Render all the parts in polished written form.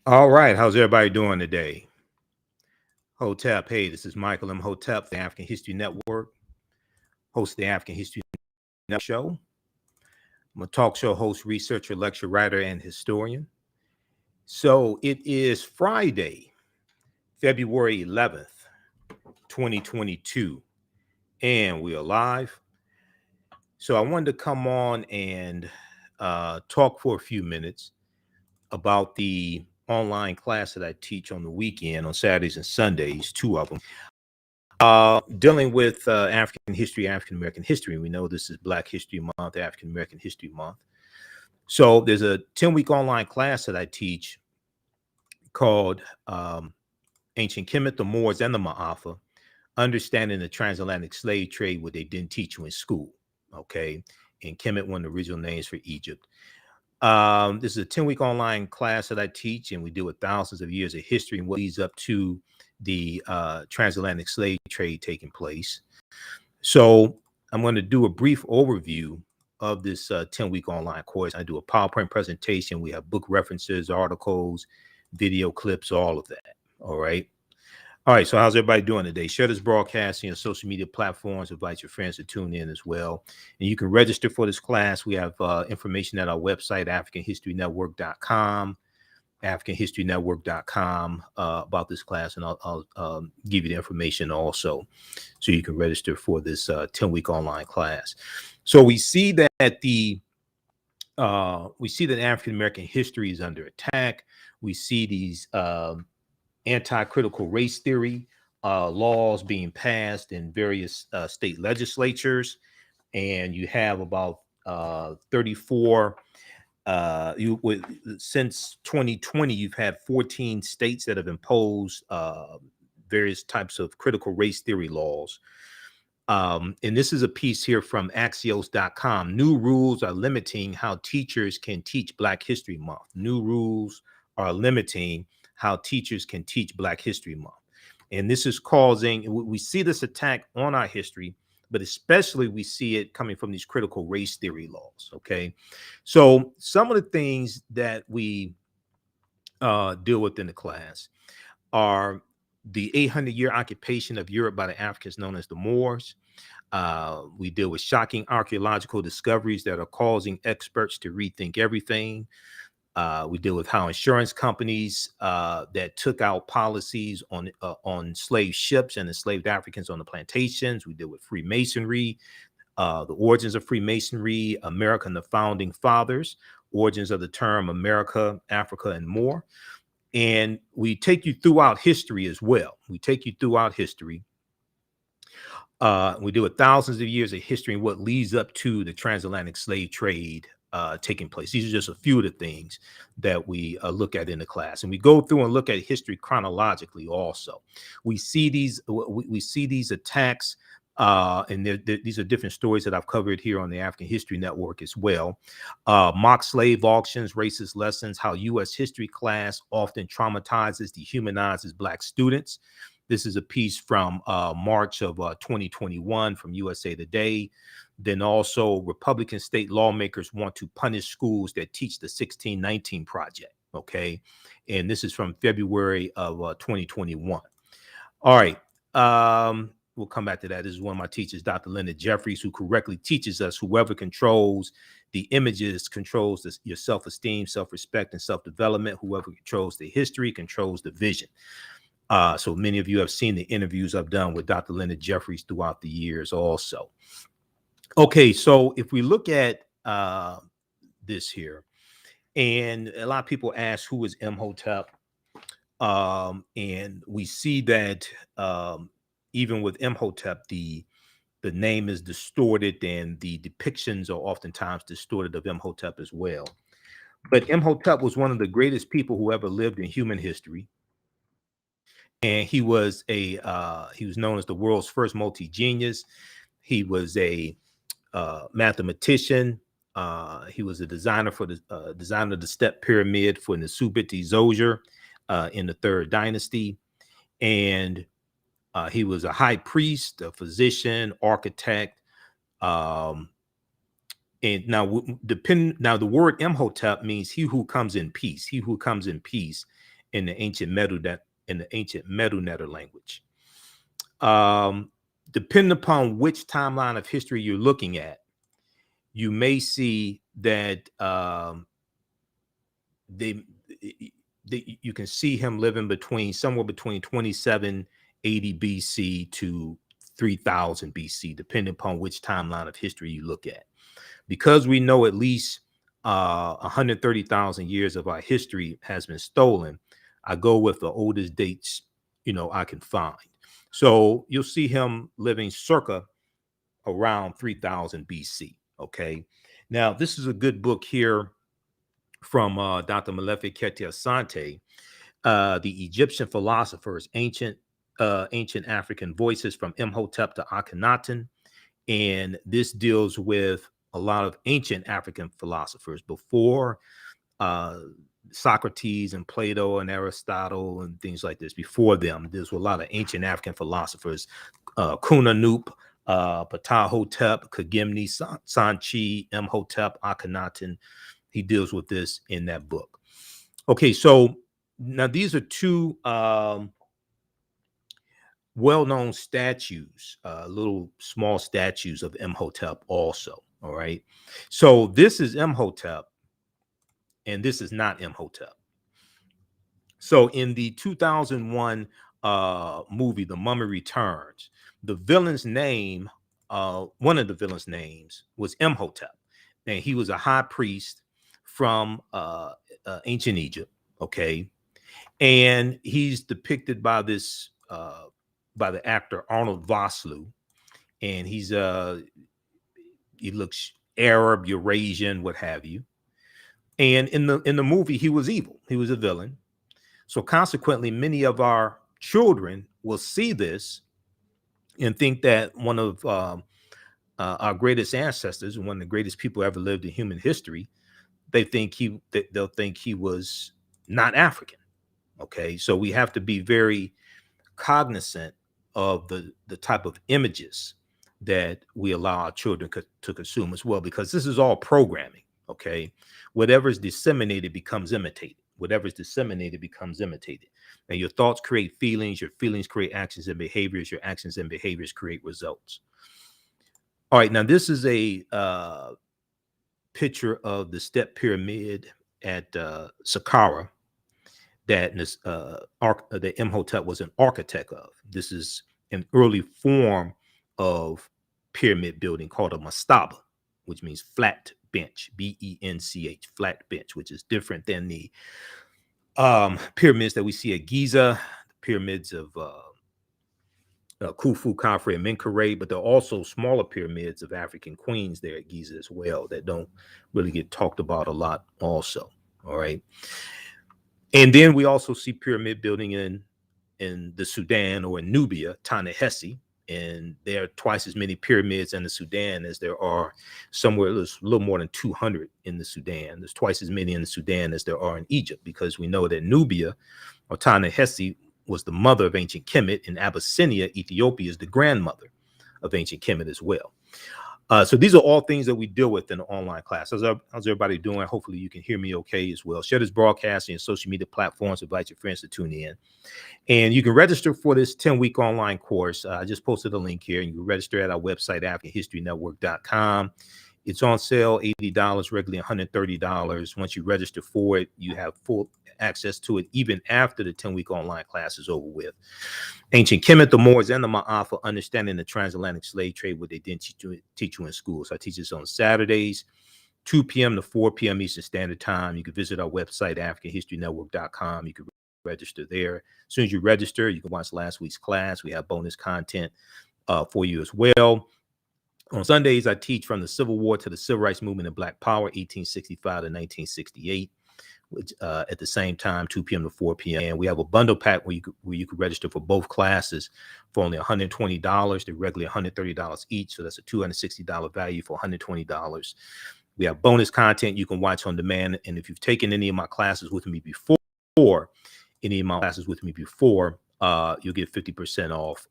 All right, how's everybody doing today? Hotep, hey, this is Michael Imhotep, the African History Network, host of the African History Network show. I'm a talk show host, researcher, lecturer, writer, and historian. So it is Friday, February 11th, 2022, and we are live. So I wanted to come on and talk for a few minutes about the online class that I teach on the weekend, on Saturdays and Sundays, two of them. Dealing with African history, African American history. We know this is Black History Month, African American History Month. So there's a 10-week online class that I teach called Ancient Kemet, the Moors, and the Maafa, Understanding the Transatlantic Slave Trade, what they didn't teach you in school. Okay. And Kemet, one of the original names for Egypt. This is a 10-week online class that I teach, and we deal with thousands of years of history and what leads up to the transatlantic slave trade taking place. So I'm going to do a brief overview of this 10-week online course. I do a PowerPoint presentation. We have book references, articles, video clips, all of that. All right. All right, so how's everybody doing today? Share this broadcast on your social media platforms. Invite your friends to tune in as well. And you can register for this class. We have information at our website, AfricanHistoryNetwork.com, AfricanHistoryNetwork.com about this class. And I'll give you the information also so you can register for this 10-week online class. So we see that African-American history is under attack. We see these anti-critical race theory laws being passed in various state legislatures, and you have about 34 since 2020 you've had 14 states that have imposed various types of critical race theory laws. And this is a piece here from Axios.com. New rules are limiting how teachers can teach Black History Month. New rules are limiting how teachers can teach Black History Month. And this is causing, we see this attack on our history, but especially we see it coming from these critical race theory laws, okay? So some of the things that we deal with in the class are the 800-year occupation of Europe by the Africans known as the Moors. We deal with shocking archaeological discoveries that are causing experts to rethink everything. We deal with how insurance companies that took out policies on slave ships and enslaved Africans on the plantations. We deal with Freemasonry, the origins of Freemasonry, America and the Founding Fathers, origins of the term America, Africa, and more. And we take you throughout history as well. We take you throughout history. We deal with thousands of years of history and what leads up to the transatlantic slave trade taking place. These are just a few of the things that we look at in the class, and we go through and look at history chronologically. Also, we see these attacks, and these are different stories that I've covered here on the African History Network as well. Mock slave auctions, racist lessons, how U.S. history class often traumatizes, dehumanizes Black students. This is a piece from March of 2021 from USA Today. Then also, Republican state lawmakers want to punish schools that teach the 1619 Project. Okay. And this is from February of 2021. All right. We'll come back to that. This is one of my teachers, Dr. Leonard Jeffries, who correctly teaches us whoever controls the images controls your self-esteem, self-respect, and self-development. Whoever controls the history controls the vision. So many of you have seen the interviews I've done with Dr. Leonard Jeffries throughout the years also. Okay, so if we look at this here, and a lot of people ask, who is Imhotep? And we see that even with Imhotep, the name is distorted and the depictions are oftentimes distorted of Imhotep as well. But Imhotep was one of the greatest people who ever lived in human history. And he was known as the world's first multi-genius. He was a mathematician. He was a designer for the designer of the step pyramid for Nesubiti Zoser in the Third Dynasty. And he was a high priest, a physician, architect. And now the word Imhotep means he who comes in peace, he who comes in peace. in the ancient Medu language. Depending upon which timeline of history you're looking at, you may see that you can see him living somewhere between 2780 BC to 3000 BC, depending upon which timeline of history you look at. Because we know at least 130,000 years of our history has been stolen, I go with the oldest dates, I can find. So you'll see him living circa around 3000 BC. Okay. Now, this is a good book here from Dr. Malefekete Asante, The Egyptian Philosophers, Ancient African Voices from Imhotep to Akhenaten. And this deals with a lot of ancient African philosophers before Socrates and Plato and Aristotle and things like this. Before them, there's a lot of ancient African philosophers, Kunanup, Ptahhotep, Kagimni, Sanchi, Imhotep, Akhenaten. He deals with this in that book. Okay, so now these are two well-known statues, little small statues of Imhotep also. All right, so this is Imhotep and this is not Imhotep. So in the 2001 movie The Mummy Returns, the villain's name, one of the villain's names was Imhotep, and he was a high priest from ancient Egypt. Okay, and he's depicted by this by the actor Arnold Vosloo, and he looks Arab, Eurasian, what have you. And in the movie, he was evil. He was a villain. So consequently, many of our children will see this and think that one of our greatest ancestors and one of the greatest people ever lived in human history, they'll think he was not African. Okay, so we have to be very cognizant of the type of images that we allow our children to consume as well, because this is all programming. Okay, whatever is disseminated becomes imitated. Whatever is disseminated becomes imitated. And your thoughts create feelings. Your feelings create actions and behaviors. Your actions and behaviors create results. All right, now this is a picture of the step pyramid at Saqqara that Imhotep was an architect of. This is an early form of pyramid building called a mastaba, which means flat bench, B-E-N-C-H, flat bench, which is different than the pyramids that we see at Giza, the pyramids of Khufu, Khafre, and Menkaure, but there are also smaller pyramids of African queens there at Giza as well that don't really get talked about a lot also. All right. And then we also see pyramid building in the Sudan or in Nubia, Ta-Nehesi, and there are twice as many pyramids in the Sudan as there are somewhere. There's a little more than 200 in the Sudan. There's twice as many in the Sudan as there are in Egypt, because we know that Nubia or Ta-Nehesi was the mother of ancient Kemet, and Abyssinia, Ethiopia, is the grandmother of ancient Kemet as well. So these are all things that we deal with in the online class. How's everybody doing? Hopefully you can hear me okay as well. Share this broadcast on social media platforms. Invite your friends to tune in. And you can register for this 10-week online course. I just posted a link here, and you can register at our website, AfricanHistoryNetwork.com. It's on sale, $80, regularly $130. Once you register for it, you have full access to it even after the 10-week online class is over with. Ancient Kemet, the Moors, and the Maafa, understanding the transatlantic slave trade, what they didn't teach you in school. So I teach this on Saturdays, 2 p.m. to 4 p.m. Eastern Standard Time. You can visit our website, AfricanHistoryNetwork.com. You can register there. As soon as you register, you can watch last week's class. We have bonus content for you as well. On Sundays, I teach from the Civil War to the Civil Rights Movement and Black Power, 1865 to 1968. Which, at the same time, 2 p.m. to 4 p.m. And we have a bundle pack where you can register for both classes for only $120. They're regularly $130 each, so that's a $260 value for $120. We have bonus content you can watch on demand, and if you've taken any of my classes with me before, you'll get 50% off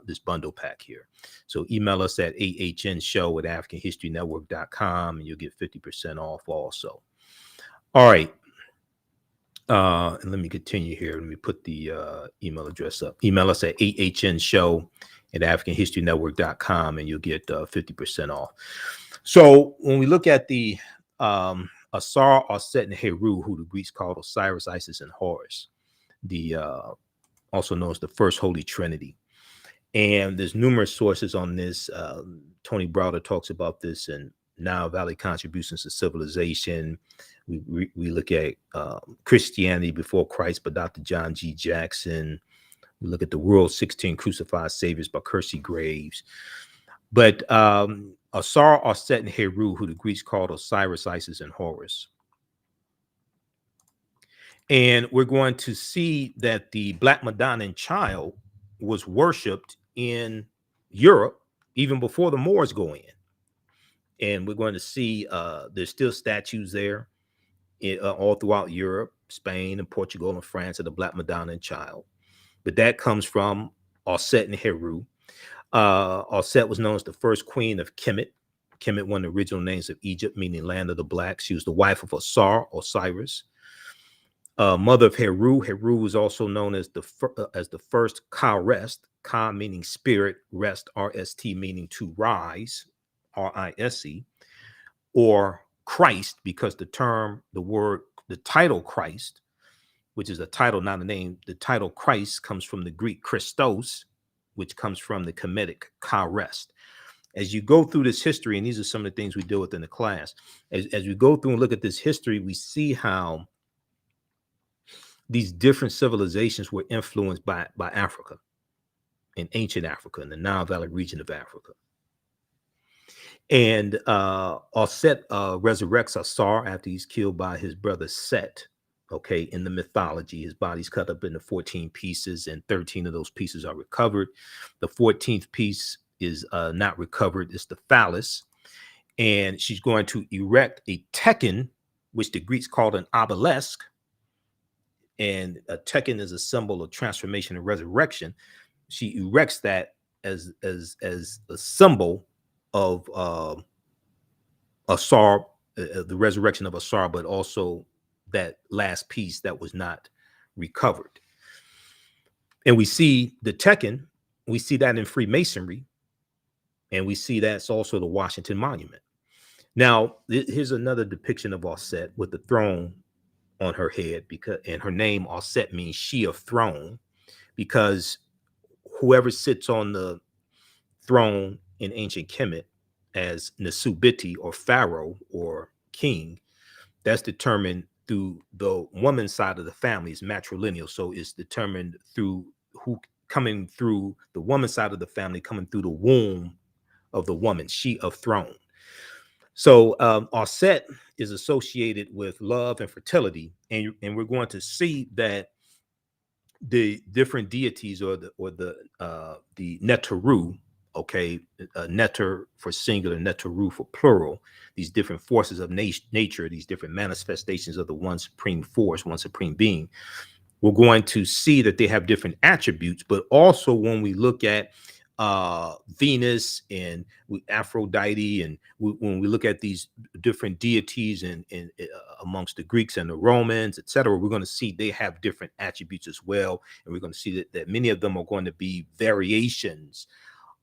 this bundle pack here. So email us at ahnShow@AfricanHistoryNetwork.com, and you'll get 50% off also. All right. And let me continue here. Let me put the email address up. Email us at ahnshow@africanhistorynetwork.com and you'll get 50% off. So when we look at the Asar, Aset, and Heru, who the Greeks called Osiris, Isis, and Horus, the also known as the First Holy Trinity. And there's numerous sources on this. Tony Browder talks about this in Nile Valley Contributions to Civilization. We look at Christianity Before Christ by Dr. John G. Jackson. We look at The World's 16 Crucified Saviors by Kersey Graves. But Asar, Aset, and Heru, who the Greeks called Osiris, Isis, and Horus. And we're going to see that the Black Madonnan child was worshipped in Europe even before the Moors go in. And we're going to see there's still statues there all throughout Europe, Spain, and Portugal, and France of the Black Madonnan child. But that comes from Aset and Heru. Aset was known as the first queen of Kemet. Kemet, one of the original names of Egypt, meaning land of the blacks. She was the wife of Asar, Osiris. Mother of Heru. Heru was also known as the first Ka Rest. Ka meaning spirit, rest, R-S-T meaning to rise, R-I-S-E, or Christ, because the title Christ, which is a title, not a name, the title Christ comes from the Greek Christos, which comes from the Kemetic Ka Rest. As you go through this history, and these are some of the things we deal with in the class, as we go through and look at this history, we see how these different civilizations were influenced by Africa, in ancient Africa, in the Nile Valley region of Africa. And Aset resurrects Asar after he's killed by his brother Set. Okay, in the mythology, his body's cut up into 14 pieces, and 13 of those pieces are recovered. The 14th piece is not recovered. It's the phallus. And she's going to erect a tekken, which the Greeks called an obelisk. And a tekken is a symbol of transformation and resurrection. She erects that as a symbol of Asar, the resurrection of Asar, but also that last piece that was not recovered. And we see the tekken, we see that in Freemasonry, and we see that's also the Washington Monument. Now, here's another depiction of Aset with the throne on her head, and her name Aset means she of throne, because whoever sits on the throne in ancient Kemet as Nesubiti, or pharaoh, or king, that's determined through the woman's side of the family. Is matrilineal, so it's determined through who coming through the woman's side of the family, coming through the womb of the woman, she of throne. So Aset is associated with love and fertility, and we're going to see that the different deities, or the Neteru, okay, Neter for singular, Neteru for plural, these different forces of nature, these different manifestations of the one supreme force, one supreme being, we're going to see that they have different attributes. But also when we look at Venus and Aphrodite, and when we look at these different deities and amongst the Greeks and the Romans, etc., we're going to see they have different attributes as well. And we're going to see that many of them are going to be variations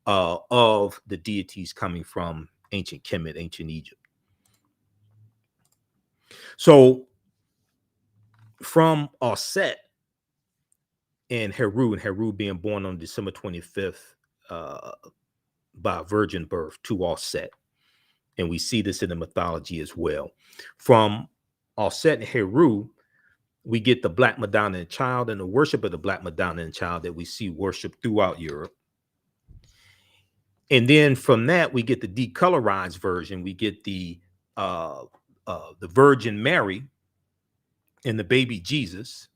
of the deities coming from ancient Kemet, ancient Egypt. So from Aset and Heru being born on December 25th by virgin birth to Aset, and we see this in the mythology as well. From Aset and Heru, we get the Black Madonna child and the worship of the Black Madonna child that we see worshiped throughout Europe. And then from that, we get the decolorized version. We get the Virgin Mary and the baby Jesus.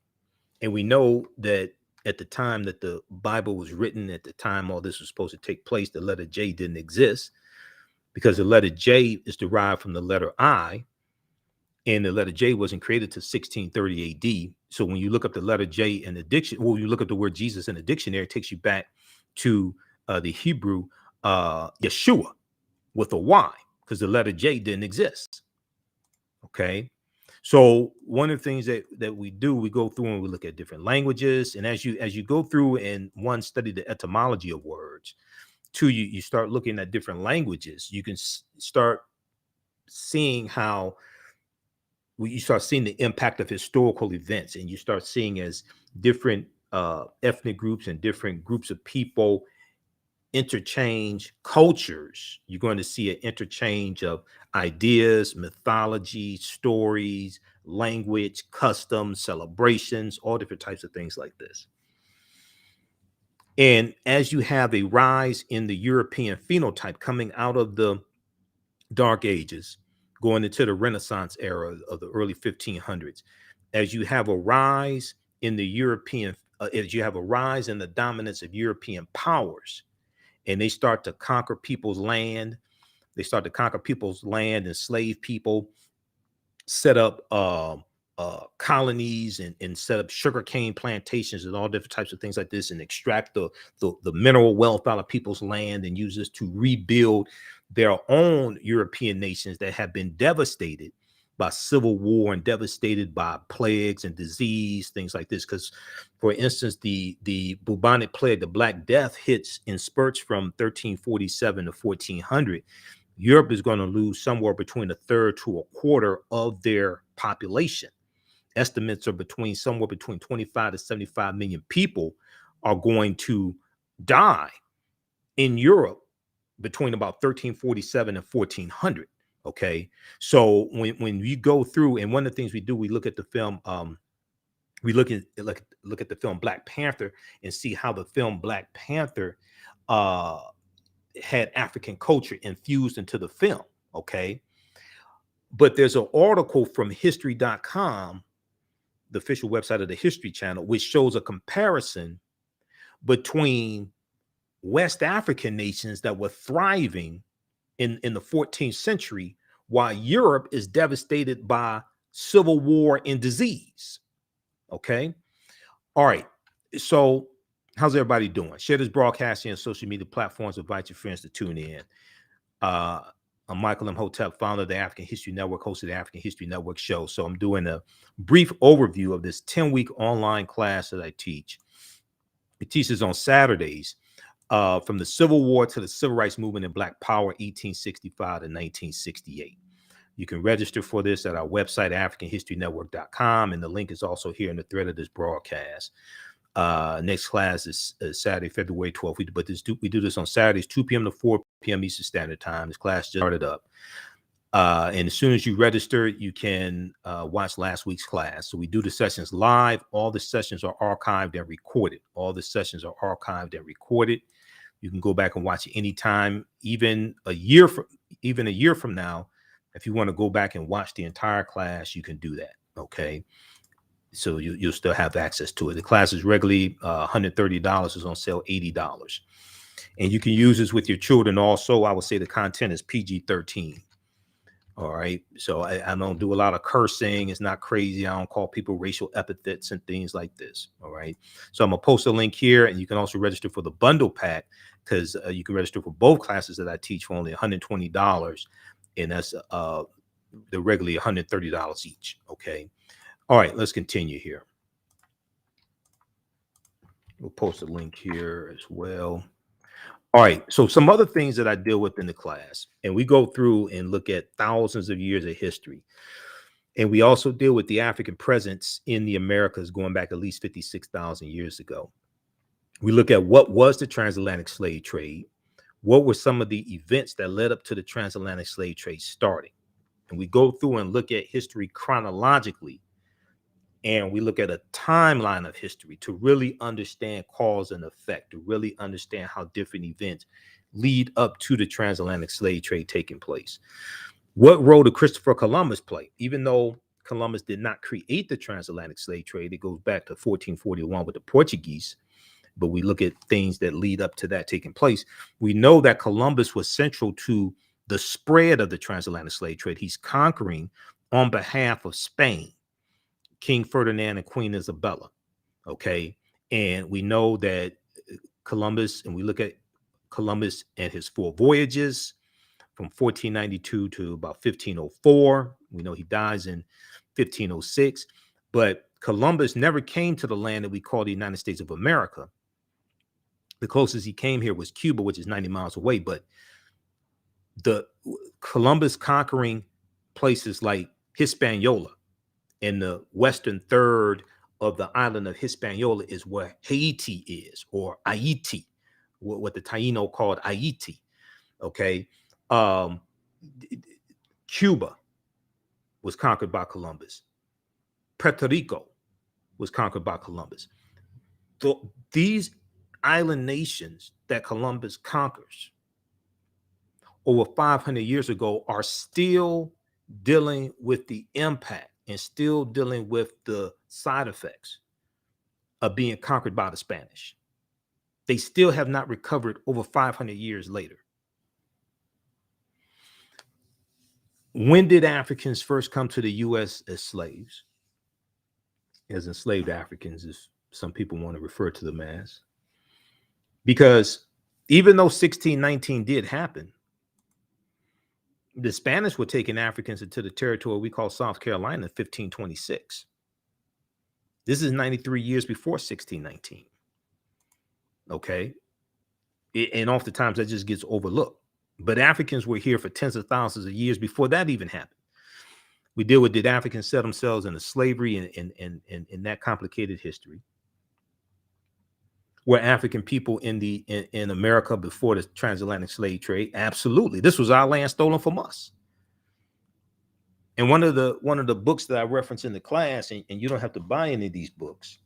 And we know that at the time that the Bible was written, at the time all this was supposed to take place, the letter J didn't exist, because the letter J is derived from the letter I, and the letter J wasn't created till 1630 AD. So when you look up the letter J in the dictionary, well, you look up the word Jesus in the dictionary, it takes you back to the Hebrew Yeshua with a Y, because the letter J didn't exist. Okay, So one of the things that we do, we go through and we look at different languages. And as you go through and one, study the etymology of words, two, you start looking at different languages, you can start seeing how you start seeing the impact of historical events, and you start seeing as different ethnic groups and different groups of people interchange cultures. You're going to see an interchange of ideas, mythology, stories, language, customs, celebrations, all different types of things like this. And as you have a rise in the European phenotype coming out of the Dark Ages, going into the Renaissance era of the early 1500s, as you have a rise in the European, as you have a rise in the dominance of European powers, and they start to conquer people's land. They start to conquer people's land, enslave people, set up colonies, and set up sugarcane plantations and all different types of things like this, and extract the mineral wealth out of people's land and use this to rebuild their own European nations that have been devastated by civil war and devastated by plagues and disease, things like this. Because, for instance, the bubonic plague, the Black Death, hits in spurts from 1347 to 1400. Europe is going to lose somewhere between a third to a quarter of their population. Estimates are somewhere between 25 to 75 million people are going to die in Europe between about 1347 and 1400. Okay, so when you go through, and one of the things we do, we look at the film, we look at the film Black Panther, and see how the film Black Panther had African culture infused into the film. Okay, but there's an article from history.com, the official website of the History Channel, which shows a comparison between West African nations that were thriving in the 14th century, while Europe is devastated by civil war and disease. Okay. All right. So how's everybody doing? Share this broadcasting on social media platforms. Invite your friends to tune in. I'm Michael Imhotep, founder of the African History Network, host of the African History Network show. So I'm doing a brief overview of this 10-week online class that I teach. It teaches on Saturdays, from the Civil War to the Civil Rights Movement and Black Power, 1865 to 1968. You can register for this at our website, AfricanHistoryNetwork.com, and the link is also here in the thread of this broadcast. Next class is Saturday, February 12th. We do this on Saturdays, 2 p.m. to 4 p.m. Eastern Standard Time. This class just started up. And as soon as you register, you can watch last week's class. So we do the sessions live. All the sessions are archived and recorded. You can go back and watch it anytime, even a year from now. If you want to go back and watch the entire class, you can do that. Okay. So you'll still have access to it. The class is regularly $130. It's on sale $80. And you can use this with your children also. I would say the content is PG-13. All right. So I don't do a lot of cursing. It's not crazy. I don't call people racial epithets and things like this. All right. So I'm going to post a link here, and you can also register for the bundle pack, because you can register for both classes that I teach for only $120. And that's the regularly $130 each. Okay. All right. Let's continue here. We'll post a link here as well. All right. So some other things that I deal with in the class, and we go through and look at thousands of years of history. And we also deal with the African presence in the Americas going back at least 56,000 years ago. We look at what was the transatlantic slave trade, what were some of the events that led up to the transatlantic slave trade starting. And we go through and look at history chronologically, and we look at a timeline of history to really understand cause and effect, to really understand how different events lead up to the transatlantic slave trade taking place. What role did Christopher Columbus play? Even though Columbus did not create the transatlantic slave trade, it goes back to 1441 with the Portuguese. But we look at things that lead up to that taking place. We know that Columbus was central to the spread of the transatlantic slave trade. He's conquering on behalf of Spain, King Ferdinand and Queen Isabella. Okay. And we know that Columbus, and we look at Columbus and his 4 voyages from 1492 to about 1504. We know he dies in 1506. But Columbus never came to the land that we call the United States of America. The closest he came here was Cuba, which is 90 miles away. But the Columbus conquering places like Hispaniola and the western third of the island of Hispaniola is where Haiti is, or Haiti, what the Taino called Haiti. Okay. Cuba was conquered by Columbus. Puerto Rico was conquered by Columbus. These island nations that Columbus conquers over 500 years ago are still dealing with the impact and still dealing with the side effects of being conquered by the Spanish. They still have not recovered over 500 years later. When did Africans first come to the U.S. as slaves? As enslaved Africans, if some people want to refer to them as. Because even though 1619 did happen, the Spanish were taking Africans into the territory we call South Carolina in 1526. This is 93 years before 1619. Okay. And oftentimes that just gets overlooked. But Africans were here for tens of thousands of years before that even happened. We deal with, did Africans set themselves into slavery and that complicated history? Were African people in America before the transatlantic slave trade? Absolutely. This was our land stolen from us. And one of the books that I reference in the class, and you don't have to buy any of these books,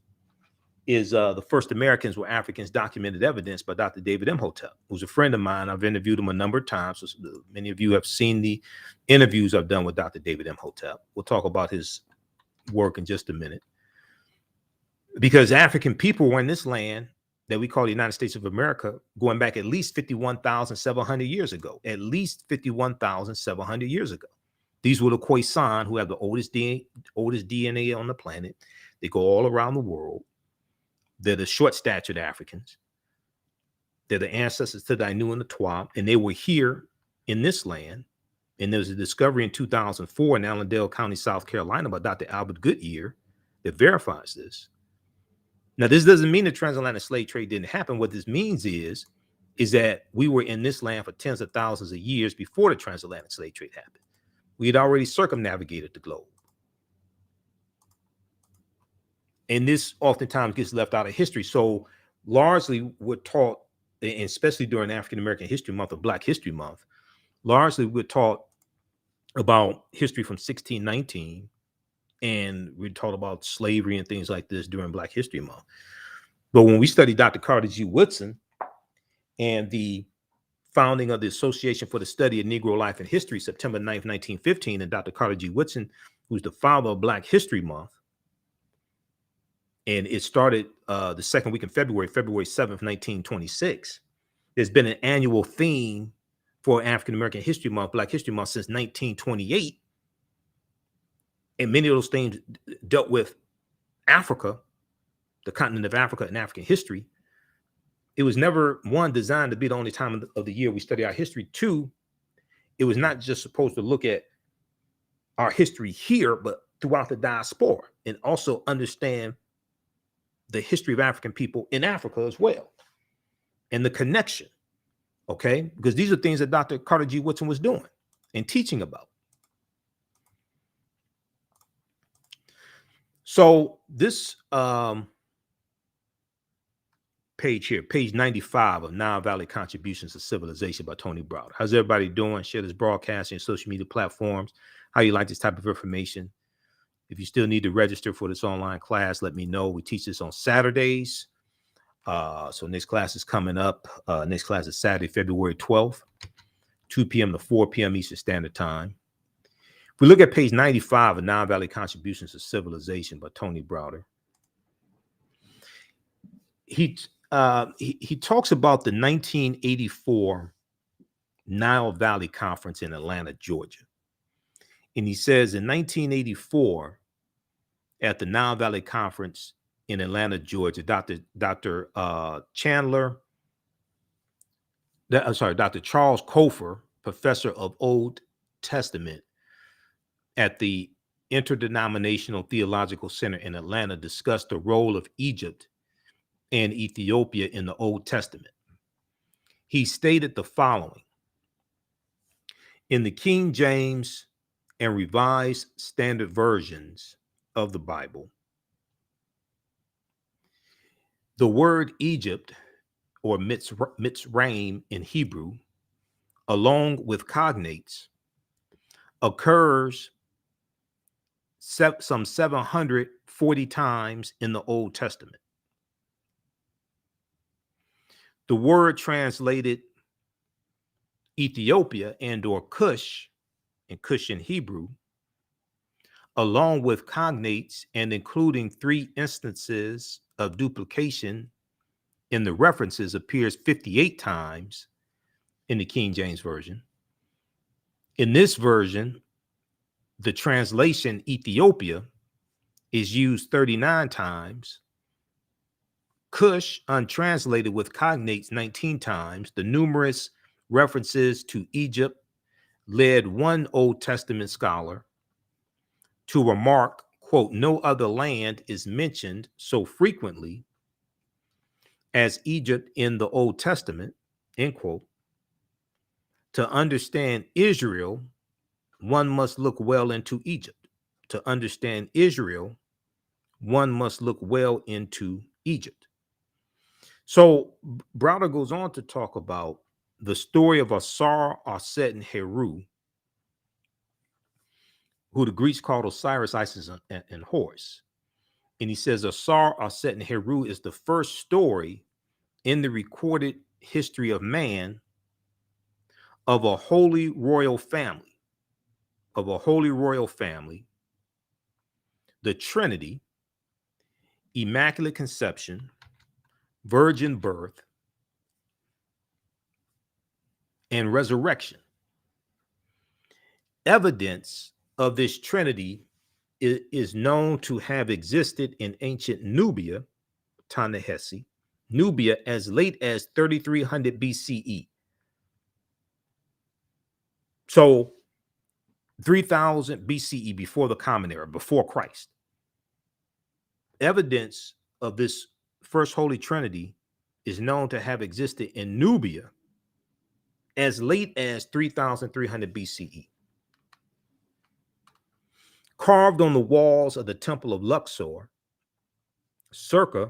is The First Americans Were Africans, Documented Evidence by Dr. David Imhotep, who's a friend of mine. I've interviewed him a number of times. So many of you have seen the interviews I've done with Dr. David Imhotep. We'll talk about his work in just a minute. Because African people were in this land that we call the United States of America going back at least 51,700 years ago. At least 51,700 years ago. These were the Khoisan, who have the oldest DNA on the planet. They go all around the world. They're the short-statured Africans. They're the ancestors to the Ainu and the Twa, and they were here in this land. And there was a discovery in 2004 in Allendale County, South Carolina, by Dr. Albert Goodyear that verifies this. Now, this doesn't mean the transatlantic slave trade didn't happen. What this means is that we were in this land for tens of thousands of years before the transatlantic slave trade happened. We had already circumnavigated the globe. And this oftentimes gets left out of history. So largely we're taught, and especially during African American History Month or Black History Month, largely we're taught about history from 1619, and we're taught about slavery and things like this during Black History Month. But when we study Dr. Carter G. Woodson and the founding of the Association for the Study of Negro Life and History, September 9th, 1915, and Dr. Carter G. Woodson, who's the father of Black History Month, and it started the second week in February 7th, 1926. There's been an annual theme for African American History Month, Black History Month, since 1928. And many of those themes dealt with Africa, the continent of Africa, and African history. It was never, one, designed to be the only time of the year we study our history. Two, it was not just supposed to look at our history here, but throughout the diaspora, and also understand the history of African people in Africa as well, and the connection, okay? Because these are things that Dr. Carter G. Woodson was doing and teaching about. So this page here, page 95 of Nile Valley Contributions to Civilization by Tony Browder. How's everybody doing? Share this broadcast on your social media platforms. How you like this type of information? If you still need to register for this online class, let me know. We teach this on Saturdays. So next class is coming up. Next class is Saturday, February 12th, 2 p.m. to 4 p.m. Eastern Standard Time. If we look at page 95 of Nile Valley Contributions to Civilization by Tony Browder, he talks about the 1984 Nile Valley Conference in Atlanta, Georgia. And he says in 1984, at the Nile Valley Conference in Atlanta, Georgia, Dr. Charles Cofer, professor of Old Testament at the Interdenominational Theological Center in Atlanta, discussed the role of Egypt and Ethiopia in the Old Testament. He stated the following: in the King James and Revised Standard versions of the Bible, the word Egypt, or Mitzrayim in Hebrew, along with cognates, occurs some 740 times in the Old Testament. The word translated Ethiopia and or Cush, and Cush in Hebrew, along with cognates and including 3 instances of duplication in the references, appears 58 times in the King James Version. In this version, the translation Ethiopia is used 39 times. Cush, untranslated with cognates, 19 times. The numerous references to Egypt led one Old Testament scholar to remark, quote, no other land is mentioned so frequently as Egypt in the Old Testament, end quote. To understand Israel, one must look well into Egypt. To understand Israel, one must look well into Egypt. So Browder goes on to talk about the story of Asar, Aset, and Heru, who the Greeks called Osiris, Isis, and Horus. And he says Asar, Aset, and Heru is the first story in the recorded history of man of a holy royal family, the Trinity, Immaculate Conception, virgin birth, and resurrection. Evidence of this Trinity is known to have existed in ancient Nubia, Ta-Nehesi, Nubia, as late as 3300 BCE. So 3000 BCE, before the Common Era, before Christ. Evidence of this first Holy Trinity is known to have existed in Nubia as late as 3300 BCE. Carved on the walls of the Temple of Luxor, circa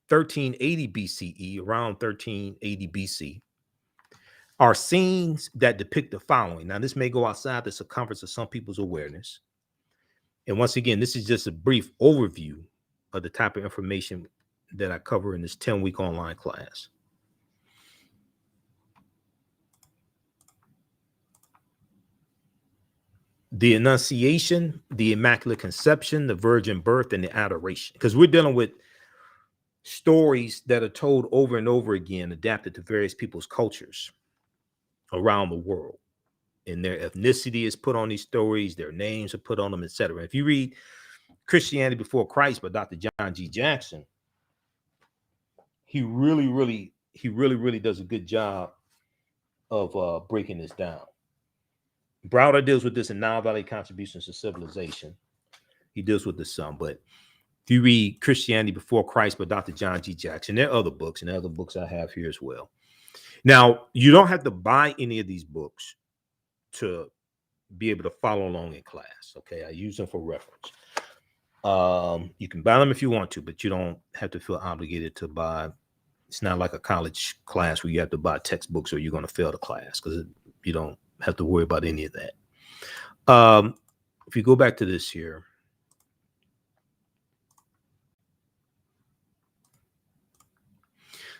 1380 BCE, around 1380 BC, are scenes that depict the following. Now, this may go outside the circumference of some people's awareness. And once again, this is just a brief overview of the type of information that I cover in this 10-week online class. The Annunciation, the Immaculate Conception, the Virgin Birth, and the Adoration. Because we're dealing with stories that are told over and over again, adapted to various people's cultures around the world. And their ethnicity is put on these stories, their names are put on them, etc. If you read Christianity Before Christ by Dr. John G. Jackson, he really does a good job of breaking this down. Browder deals with this in Nile Valley Contributions to Civilization. He deals with this some, but if you read Christianity Before Christ by Dr. John G. Jackson, there are other books, and there are other books I have here as well. Now, you don't have to buy any of these books to be able to follow along in class. Okay, I use them for reference. You can buy them if you want to, but you don't have to feel obligated to buy. It's not like a college class where you have to buy textbooks or you're going to fail the class, because you don't have to worry about any of that. If you go back to this here,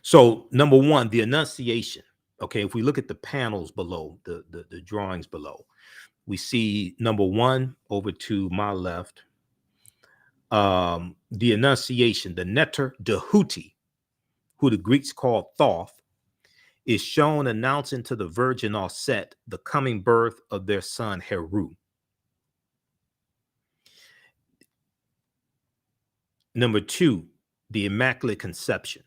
so number one, the Annunciation. Okay, if we look at the panels below, the drawings below, we see number one over to my left, the Annunciation, the Neter Dehuti, who the Greeks called Thoth, is shown announcing to the Virgin Aset the coming birth of their son Heru. Number two, the Immaculate Conception.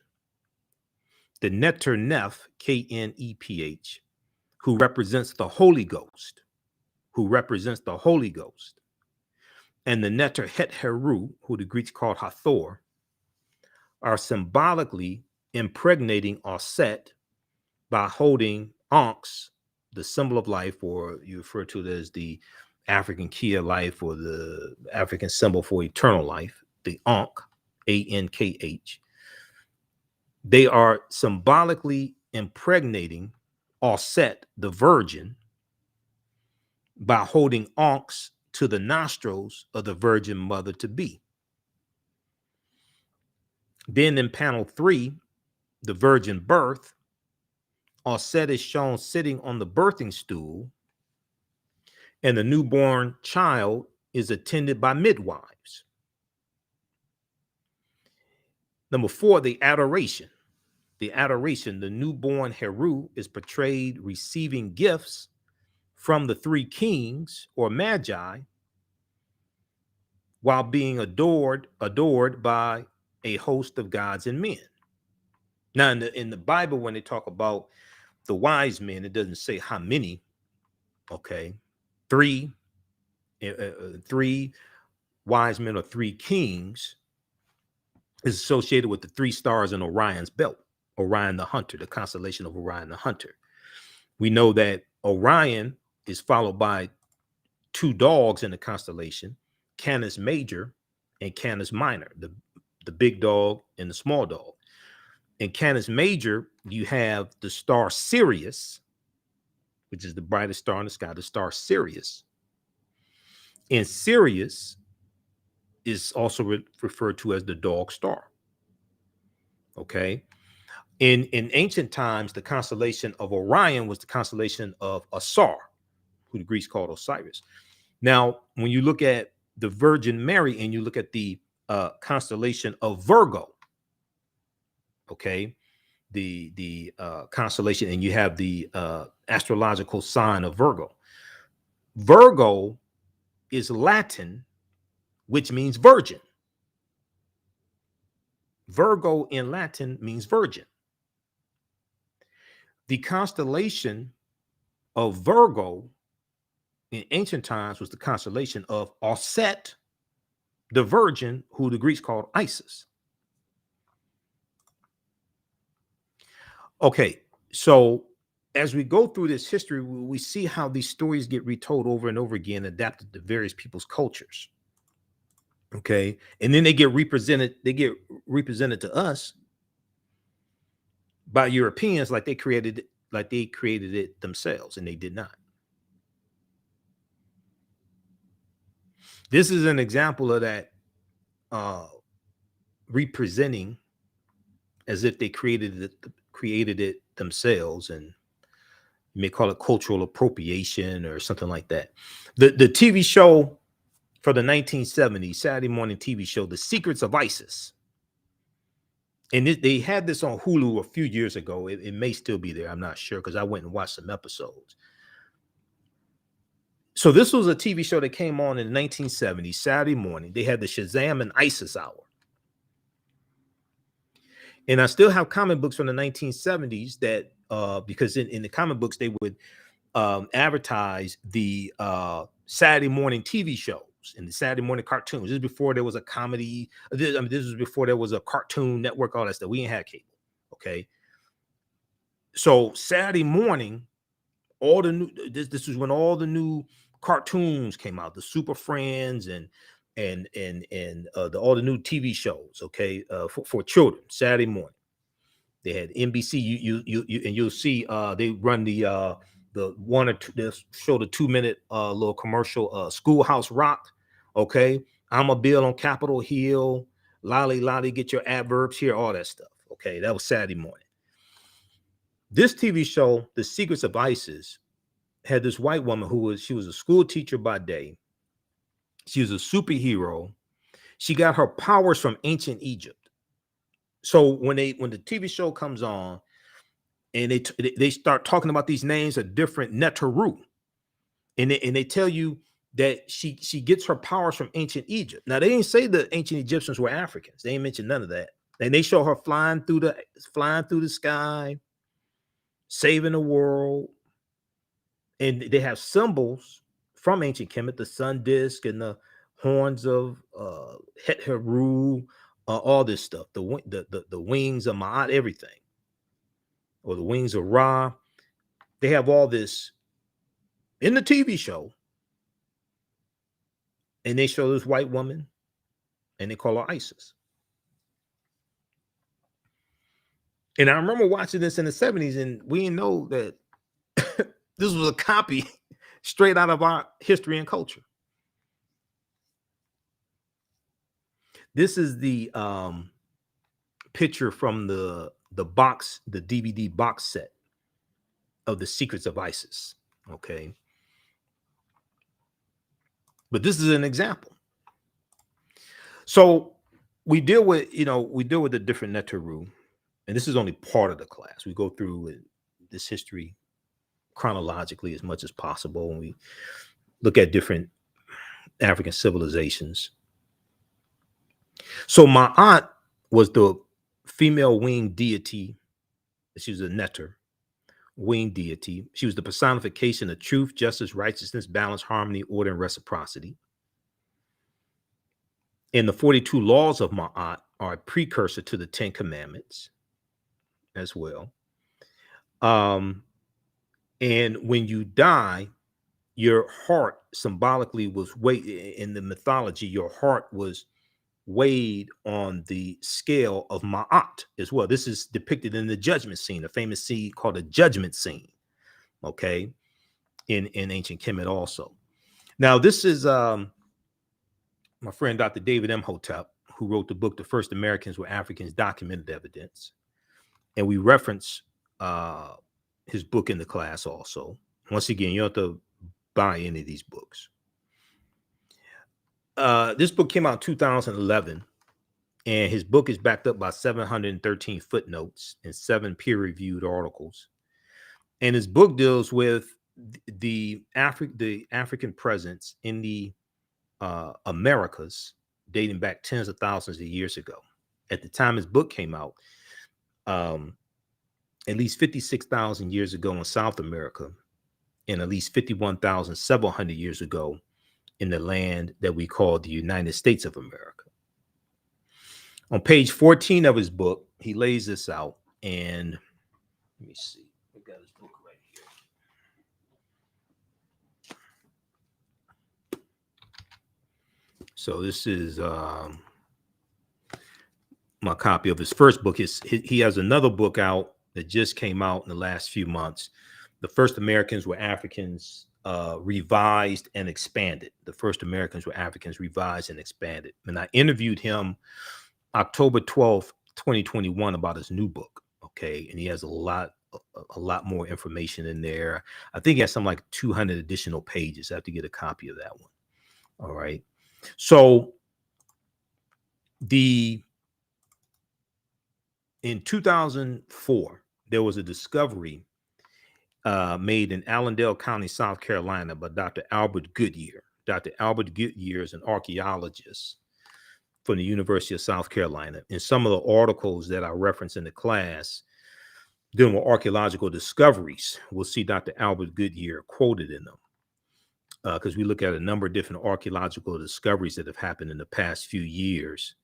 The Neter Neph, Kneph, who represents the Holy Ghost, and the Neter Het Heru, who the Greeks called Hathor, are symbolically impregnating Aset by holding Ankhs, the symbol of life, or you refer to it as the African key of life, or the African symbol for eternal life, the Ankh, Ankh. They are symbolically impregnating Aset, the virgin, by holding Ankhs to the nostrils of the virgin mother to be. Then in panel 3, the virgin birth, Aset is shown sitting on the birthing stool, and the newborn child is attended by midwives. Number 4, the adoration. The adoration, the newborn Heru is portrayed receiving gifts from the 3 kings or magi while being adored by a host of gods and men. Now, in the Bible, when they talk about the wise men, it doesn't say how many. Okay, 3 wise men or 3 kings is associated with the 3 stars in Orion's belt, Orion the Hunter, the constellation of Orion the Hunter. We know that Orion is followed by 2 dogs in the constellation, Canis Major and Canis Minor, the big dog and the small dog. In Canis Major, you have the star Sirius, which is the brightest star in the sky, the star Sirius. And Sirius is also referred to as the dog star. Okay. In ancient times, the constellation of Orion was the constellation of Asar, who the Greeks called Osiris. Now, when you look at the Virgin Mary and you look at the constellation of Virgo, okay, the constellation, and you have the astrological sign of Virgo. Virgo is Latin, which means virgin. Virgo in Latin means virgin. The constellation of Virgo in ancient times was the constellation of Aset, the virgin, who the Greeks called Isis. Okay, so as we go through this history, we see how these stories get retold over and over again, adapted to various people's cultures. Okay, and then they get represented to us by Europeans like they created it themselves, and they did not. This is an example of that representing as if they created it themselves, and you may call it cultural appropriation or something like that. The TV show for the 1970s, Saturday morning TV show, The Secrets of Isis. And they had this on Hulu a few years ago. It may still be there. I'm not sure, because I went and watched some episodes. So this was a TV show that came on in the 1970s, Saturday morning. They had the Shazam and Isis hour. And I still have comic books from the 1970s that, because in the comic books, they would advertise the Saturday morning TV shows and the Saturday morning cartoons. This is before there was a comedy. This was before there was a Cartoon Network, all that stuff. We didn't have cable. Okay. So Saturday morning, all the new, this was when all the new cartoons came out, the Super Friends and all the new TV shows, okay, for children. Saturday morning, they had NBC. You'll see they run the 1 or 2. They'll show the 2-minute little commercial, Schoolhouse Rock. Okay, I'm a bill on Capitol Hill. Lolly, get your adverbs here, all that stuff. Okay, that was Saturday morning. This TV show, The Secrets of Isis, had this white woman she was a school teacher by day. She was a superhero. She got her powers from ancient Egypt. So when the TV show comes on and they start talking about these names of different Neteru, and they tell you that she gets her powers from ancient Egypt. Now, they didn't say the ancient Egyptians were Africans. They didn't mention none of that. And they show her flying through the sky, saving the world. And they have symbols from ancient Kemet, the sun disk and the horns of Het Heru, all this stuff, the wings of Ma'at, everything, or the wings of Ra. They have all this in the TV show, and they show this white woman, and they call her Isis. And I remember watching this in the 70s, and we didn't know that this was a copy straight out of our history and culture. This is the picture from the box, the DVD box set of The Secrets of Isis. Okay. But this is an example. So we deal with the different Neteru, and this is only part of the class. We go through this history chronologically as much as possible, and we look at different African civilizations. So Ma'at was the female winged deity. She was a Neter winged deity. She was the personification of truth, justice, righteousness, balance, harmony, order, and reciprocity. And the 42 laws of Ma'at are a precursor to the 10 Commandments as well. And when you die, your heart symbolically was weighed in the mythology. Your heart was weighed on the scale of Ma'at as well. This is depicted in the judgment scene, a famous scene called the judgment scene, okay, in ancient Kemet also. Now, this is my friend Dr. David Imhotep, who wrote the book, The First Americans Were Africans, Documented Evidence. And we reference his book in the class also. Once again, you don't have to buy any of these books. This book came out in 2011, and his book is backed up by 713 footnotes and 7 peer-reviewed articles. And his book deals with the African presence in the Americas dating back tens of thousands of years ago. At the time his book came out, at least 56,000 years ago in South America, and at least 51,700 years ago in the land that we call the United States of America. On page 14 of his book, he lays this out, and let me see. I got his book right here. So this is my copy of his first book. He has another book out that just came out in the last few months. The First Americans Were Africans, revised and expanded. The First Americans Were Africans, revised and expanded. And I interviewed him October 12th, 2021 about his new book. Okay. And he has a lot more information in there. I think he has something like 200 additional pages. I have to get a copy of that one. All right. So in 2004, there was a discovery made in Allendale County, South Carolina, by Dr. Albert Goodyear. Dr. Albert Goodyear is an archaeologist from the University of South Carolina. And some of the articles that I reference in the class dealing with archaeological discoveries, we'll see Dr. Albert Goodyear quoted in them, because we look at a number of different archaeological discoveries that have happened in the past few years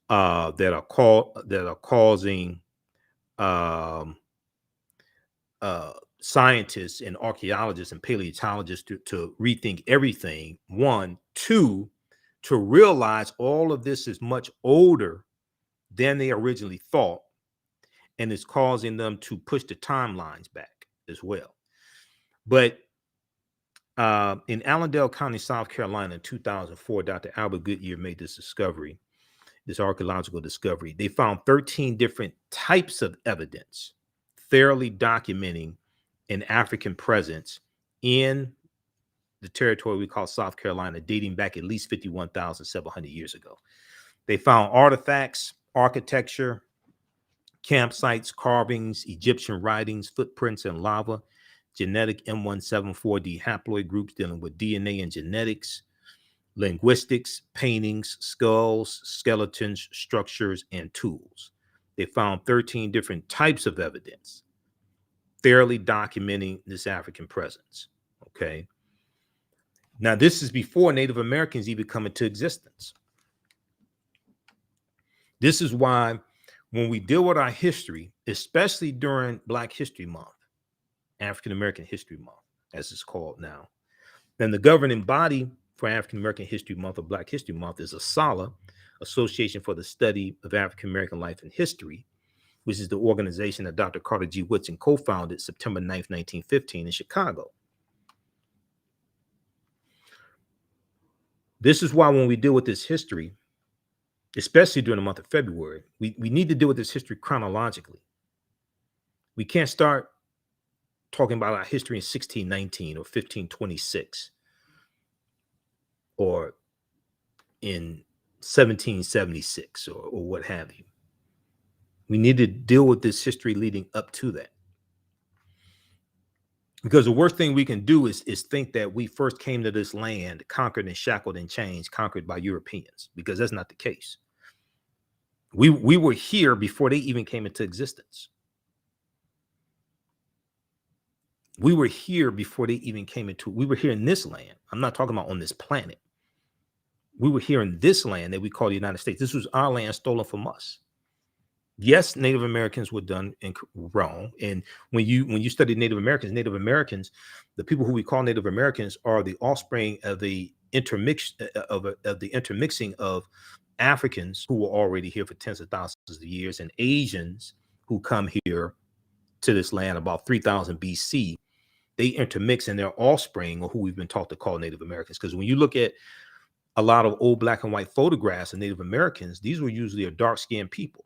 that are causing scientists and archaeologists and paleontologists to rethink everything. 1, 2, to realize all of this is much older than they originally thought, and it's causing them to push the timelines back as well. But in Allendale County, South Carolina, in 2004, Dr. Albert Goodyear made this discovery, this archaeological discovery. They found 13 different types of evidence thoroughly documenting an African presence in the territory we call South Carolina, dating back at least 51,700 years ago. They found artifacts, architecture, campsites, carvings, Egyptian writings, footprints in lava, genetic M174D haploid groups dealing with DNA and genetics, linguistics, paintings, skulls, skeletons, structures, and tools. They found 13 different types of evidence thoroughly documenting this African presence. Okay. Now, this is before Native Americans even come into existence. This is why when we deal with our history, especially during Black History Month, African American History Month, as it's called now, then the governing body for African American History Month or Black History Month is ASALH, Association for the Study of African American Life and History, which is the organization that Dr. Carter G. Woodson co-founded September 9th, 1915 in Chicago. This is why when we deal with this history, especially during the month of February, we need to deal with this history chronologically. We can't start talking about our history in 1619 or 1526 or in 1776 or what have you. We need to deal with this history leading up to that. Because the worst thing we can do is think that we first came to this land conquered and shackled and chained, conquered by Europeans, because that's not the case. We were here before they even came into existence. We were here before they even came into, we were here in this land. I'm not talking about on this planet. We were here in this land that we call the United States. This was our land stolen from us. Yes, Native Americans were done wrong. And when you study Native Americans, the people who we call Native Americans are the offspring of the intermixing of Africans who were already here for tens of thousands of years and Asians who come here to this land about 3000 BC. They intermix in their offspring, or who we've been taught to call Native Americans. Because when you look at a lot of old black and white photographs of Native Americans, these were usually a dark-skinned people.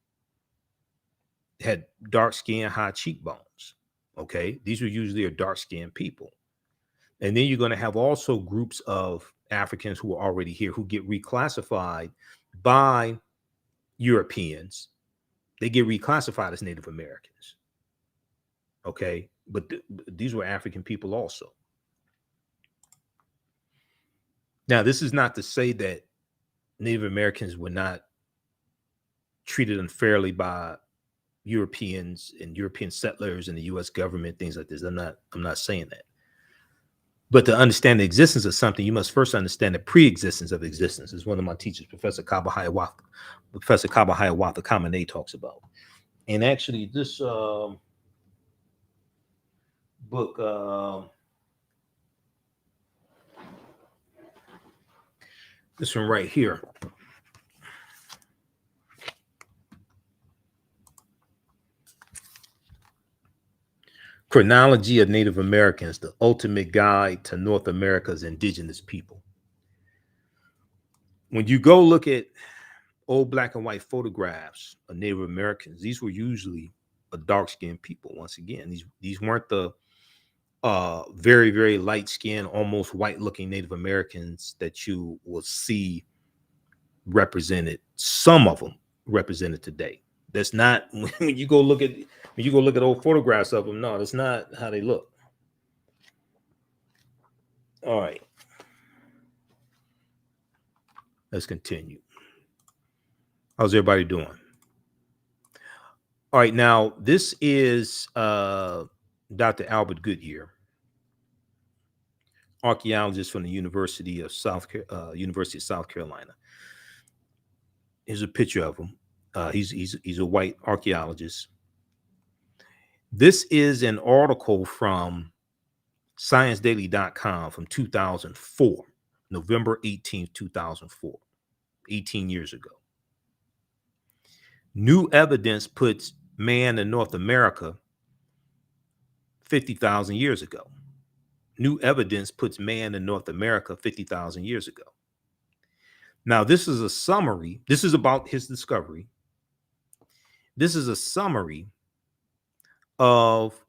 Had dark skin, high cheekbones. Okay, these were usually a dark-skinned people. And then you're going to have also groups of Africans who are already here who get reclassified by Europeans. They get reclassified as Native Americans. Okay, but these were African people also. Now, this is not to say that Native Americans were not treated unfairly by Europeans and European settlers and the U.S. government, things like this. I'm not saying that. But to understand the existence of something, you must first understand the pre-existence of existence. Is one of my teachers, Professor Kaba Hiawatha Kamene talks about. And actually, this book, this one right here, Chronology of Native Americans, the Ultimate Guide to North America's Indigenous People. When you go look at old black and white photographs of Native Americans, these were usually a dark-skinned people. Once again, these weren't the very, very light-skinned, almost white-looking Native Americans that you will see represented, some of them represented today. That's not when you go look at old photographs of them. No, that's not how they look. All right, let's continue. How's everybody doing? All right, now this is Dr. Albert Goodyear, archaeologist from the University of South Carolina. Here's a picture of him. He's a white archaeologist. This is an article from ScienceDaily.com from 2004, November 18th, 2004, 18 years ago. New evidence puts man in North America 50,000 years ago. New evidence puts man in North America 50,000 years ago. Now, this is a summary. This is about his discovery. This is a summary of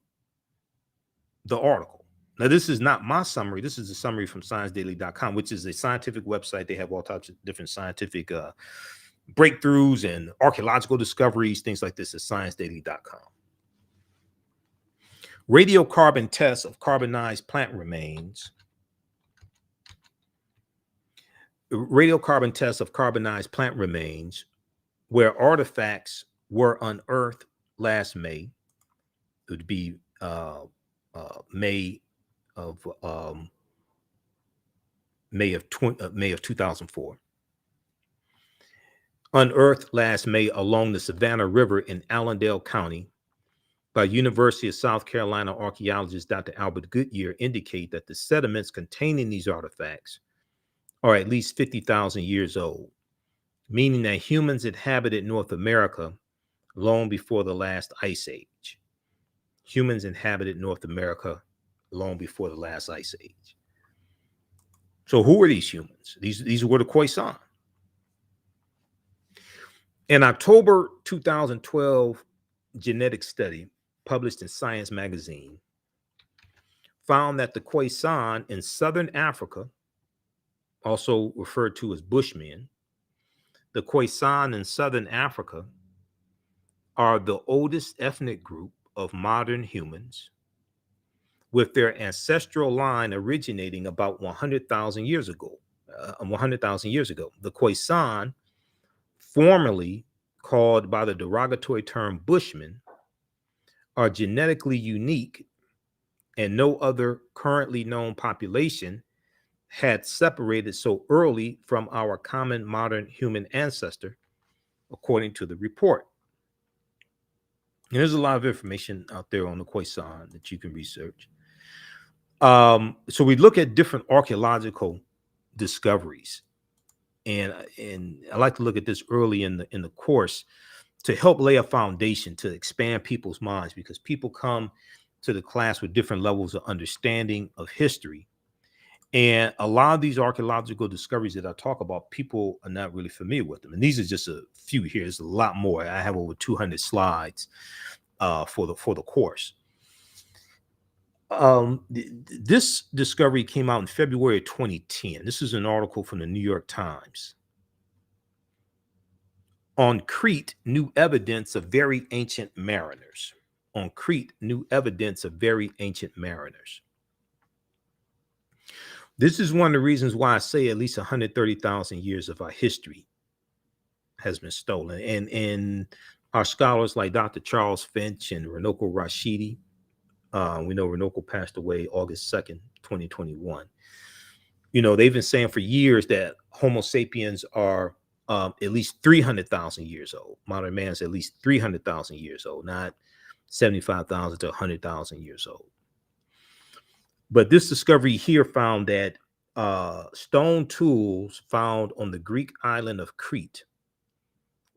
the article. Now, this is not my summary. This is a summary from ScienceDaily.com, which is a scientific website. They have all types of different scientific breakthroughs and archaeological discoveries, things like this at ScienceDaily.com. Radiocarbon tests of carbonized plant remains. Radiocarbon tests of carbonized plant remains where artifacts were unearthed last May. It would be May of May of 2004. Unearthed last May along the Savannah River in Allendale County by University of South Carolina archaeologist Dr. Albert Goodyear indicate that the sediments containing these artifacts are at least 50,000 years old, meaning that humans inhabited North America long before the last ice age. Humans inhabited North America long before the last ice age. So who are these humans? These were the Khoisan. An October 2012 genetic study published in Science magazine found that the Khoisan in Southern Africa, also referred to as Bushmen, the Khoisan in Southern Africa are the oldest ethnic group of modern humans, with their ancestral line originating about 100,000 years ago. The Khoisan, formerly called by the derogatory term Bushmen, are genetically unique, and no other currently known population had separated so early from our common modern human ancestor, according to the report. And there's a lot of information out there on the Khoisan that you can research. So we look at different archaeological discoveries, and I like to look at this early in the course to help lay a foundation to expand people's minds, because people come to the class with different levels of understanding of history, and a lot of these archaeological discoveries that I talk about, people are not really familiar with them. And these are just a few here. There's a lot more. I have over 200 slides for the course. This discovery came out in February of 2010. This is an article from the New York Times. On Crete, new evidence of very ancient mariners. On Crete, new evidence of very ancient mariners. This is one of the reasons why I say at least 130,000 years of our history has been stolen. And our scholars like Dr. Charles Finch and Runoko Rashidi, we know Runoko passed away August 2nd, 2021. You know, they've been saying for years that Homo sapiens are at least 300,000 years old. Modern man is at least 300,000 years old, not 75,000 to 100,000 years old. But this discovery here found that stone tools found on the Greek island of Crete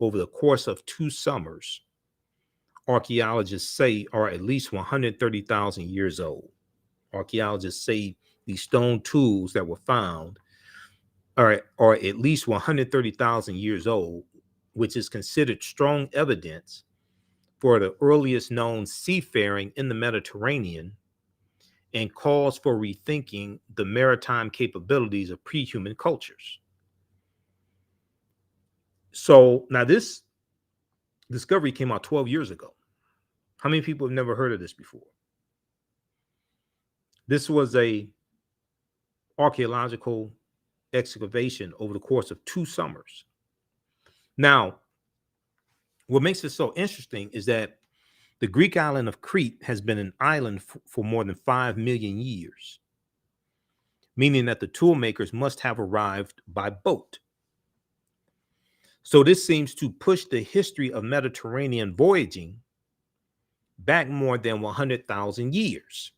over the course of 2 summers, archaeologists say are at least 130,000 years old. Archaeologists say these stone tools that were found are at least 130,000 years old, which is considered strong evidence for the earliest known seafaring in the Mediterranean, and calls for rethinking the maritime capabilities of pre-human cultures. So now this discovery came out 12 years ago. How many people have never heard of this before? This was a archaeological excavation over the course of 2 summers. Now, what makes it so interesting is that the Greek island of Crete has been an island for more than 5 million years, meaning that the tool makers must have arrived by boat. So this seems to push the history of Mediterranean voyaging back more than 100,000 years,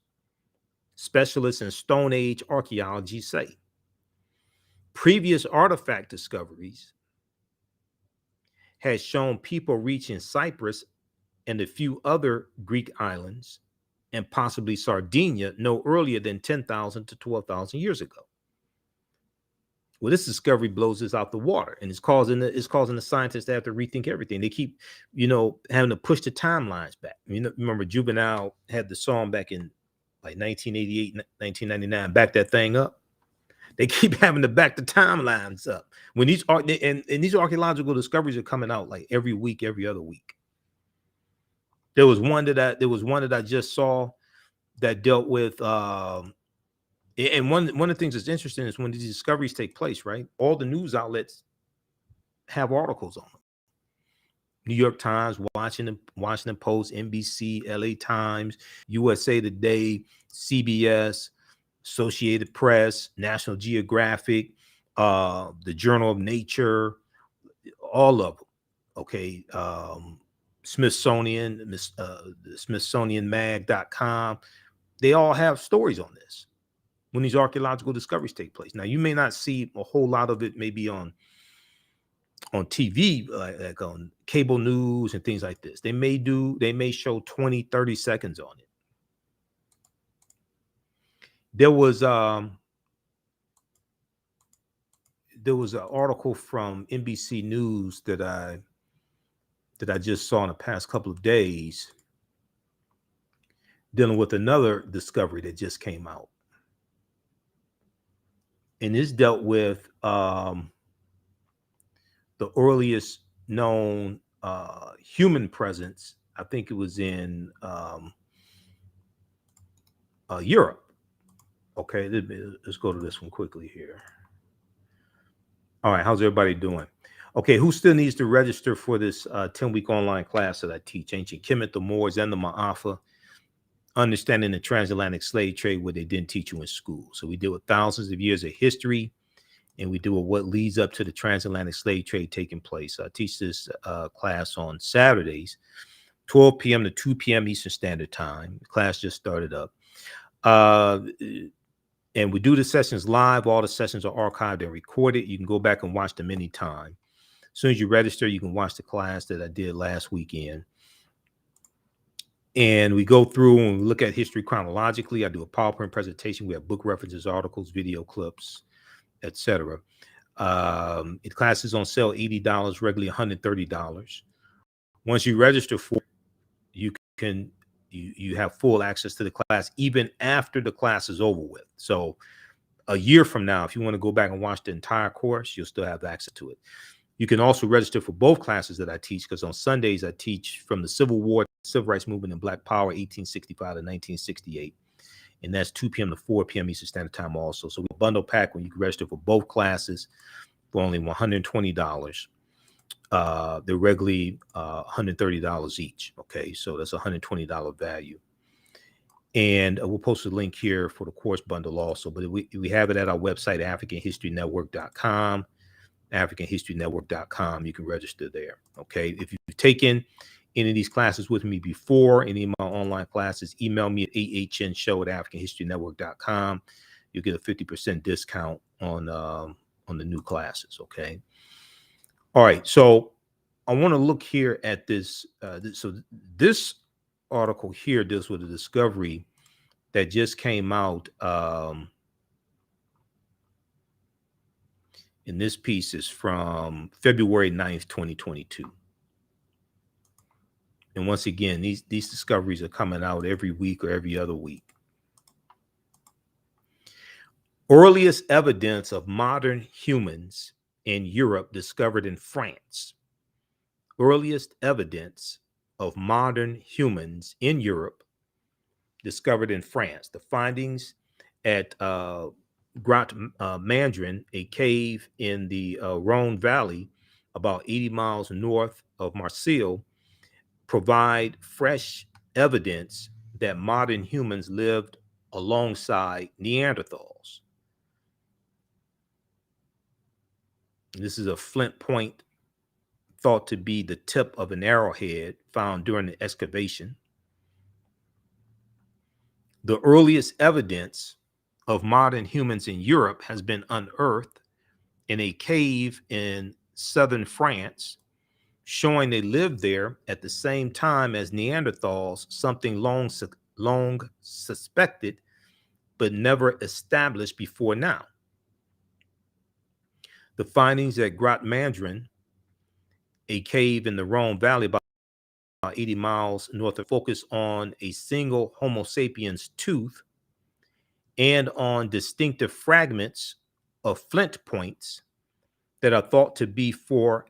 specialists in Stone Age archaeology say. Previous artifact discoveries has shown people reaching Cyprus and a few other Greek islands, and possibly Sardinia, no earlier than 10,000 to 12,000 years ago. Well, this discovery blows this out the water, and it's causing the scientists to have to rethink everything. They keep, having to push the timelines back. Remember Juvenile had the song back in like 1988, 1999, back that thing up. They keep having to back the timelines up when these archaeological discoveries are coming out like every week, every other week. There was one that I just saw that dealt with, and one of the things that's interesting is when these discoveries take place, right? All the news outlets have articles on them. New York Times, Washington Post, NBC, LA Times, USA Today, CBS, Associated Press, National Geographic, the Journal of Nature, all of them. Okay. Smithsonian, SmithsonianMag.com. They all have stories on this when these archaeological discoveries take place. Now, you may not see a whole lot of it maybe on TV, like on cable news and things like this. They may show 20, 30 seconds on it. There was an article from NBC News that I just saw in the past couple of days dealing with another discovery that just came out. And this dealt with the earliest known human presence. I think it was in Europe. Okay, let's go to this one quickly here. All right, how's everybody doing? Okay, who still needs to register for this 10-week online class that I teach? Ancient Kemet, the Moors, and the Maafa. Understanding the transatlantic slave trade, what they didn't teach you in school. So we deal with thousands of years of history, and we deal with what leads up to the transatlantic slave trade taking place. I teach this class on Saturdays, 12 p.m. to 2 p.m. Eastern Standard Time. The class just started up. And we do the sessions live. All the sessions are archived and recorded. You can go back and watch them anytime. As soon as you register, you can watch the class that I did last weekend. And we go through and we look at history chronologically. I do a PowerPoint presentation. We have book references, articles, video clips, etc. The class is on sale $80, regularly $130. Once you register for it, you have full access to the class even after the class is over with. So a year from now, if you want to go back and watch the entire course, you'll still have access to it. You can also register for both classes that I teach, because on Sundays I teach from the Civil War, Civil Rights Movement, and Black Power, 1865 to 1968. And that's 2 p.m. to 4 p.m. Eastern Standard Time also. So we bundle pack when you can register for both classes for only $120. They're regularly $130 each. Okay, so that's $120 value. And we'll post a link here for the course bundle also. But we have it at our website, AfricanHistoryNetwork.com. AfricanHistoryNetwork.com. You can register there. Okay, if you've taken any of these classes with me before, any of my online classes, email me at ahnshow@AfricanHistoryNetwork.com. You'll get a 50% discount on the new classes. Okay. All right. So I want to look here at this. So this article here deals with a discovery that just came out. And this piece is from February 9th, 2022. And once again, these discoveries are coming out every week or every other week. Earliest evidence of modern humans in Europe discovered in France. Earliest evidence of modern humans in Europe discovered in France. The findings at Grotte Mandrin, a cave in the Rhone Valley, about 80 miles north of Marseille, provide fresh evidence that modern humans lived alongside Neanderthals. This is a flint point thought to be the tip of an arrowhead found during the excavation. The earliest evidence of modern humans in Europe has been unearthed in a cave in southern France, showing they lived there at the same time as Neanderthals, something long suspected but never established before now. The findings at Grotte Mandrin, a cave in the Rhone Valley about 80 miles north of, focus on a single Homo sapiens tooth and on distinctive fragments of flint points that are thought to be for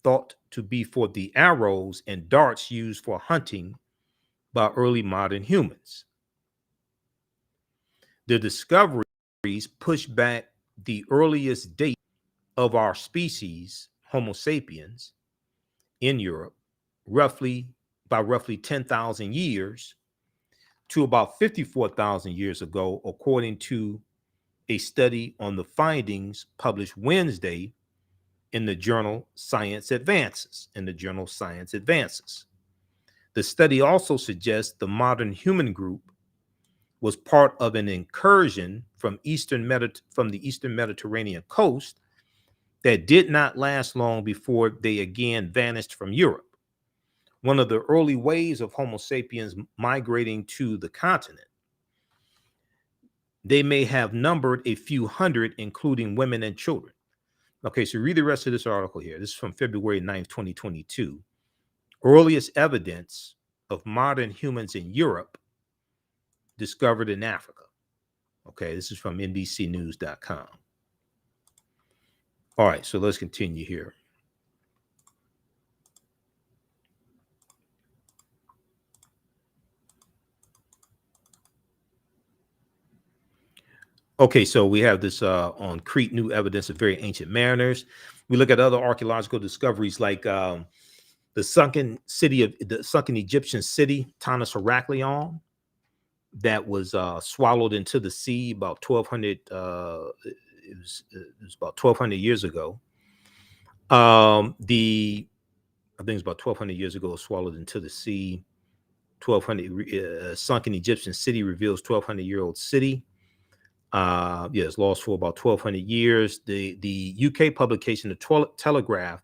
the arrows and darts used for hunting by early modern humans. The discoveries push back the earliest date of our species, Homo sapiens, in Europe, roughly 10,000 years to about 54,000 years ago, according to a study on the findings published Wednesday in the journal Science Advances. The study also suggests the modern human group was part of an incursion from the Eastern Mediterranean coast that did not last long before they again vanished from Europe. One of the early waves of Homo sapiens migrating to the continent. They may have numbered a few hundred, including women and children. Okay, so read the rest of this article here. This is from February 9th, 2022. Earliest evidence of modern humans in Europe discovered in Africa. Okay, this is from NBCnews.com. All right, so let's continue here. Okay, so we have this on Crete, new evidence of very ancient mariners. We look at other archaeological discoveries like the sunken Egyptian city, Tanis Heraklion, that was swallowed into the sea about 1200. It was about 1200 years ago. I think it's about 1200 years ago, swallowed into the sea. 1200 sunken Egyptian city reveals 1200-year-old city. It's lost for about 1200 years. The UK publication, the Telegraph,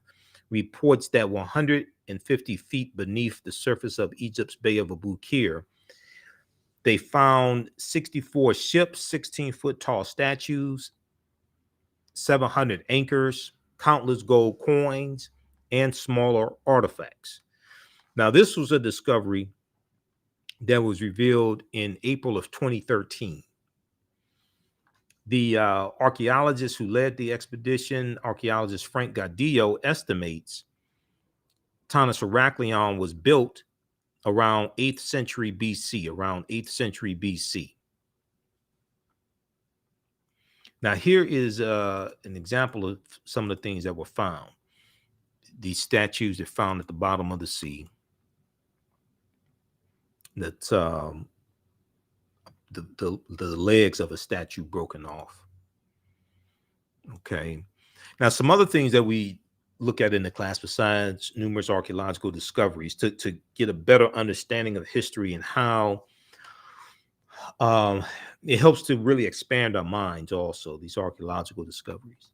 reports that 150 feet beneath the surface of Egypt's Bay of Abu Qir, they found 64 ships, 16-foot tall statues, 700 anchors, countless gold coins, and smaller artifacts. Now, this was a discovery that was revealed in April of 2013. The archaeologist who led the expedition, archaeologist Frank Goodyear, estimates Tanis Heraklion was built around 8th century BC, Now, here is an example of some of the things that were found. These statues that found at the bottom of the sea. That's the legs of a statue broken off. Okay. Now, some other things that we look at in the class, besides numerous archaeological discoveries, to get a better understanding of history and how it helps to really expand our minds also, these archaeological discoveries.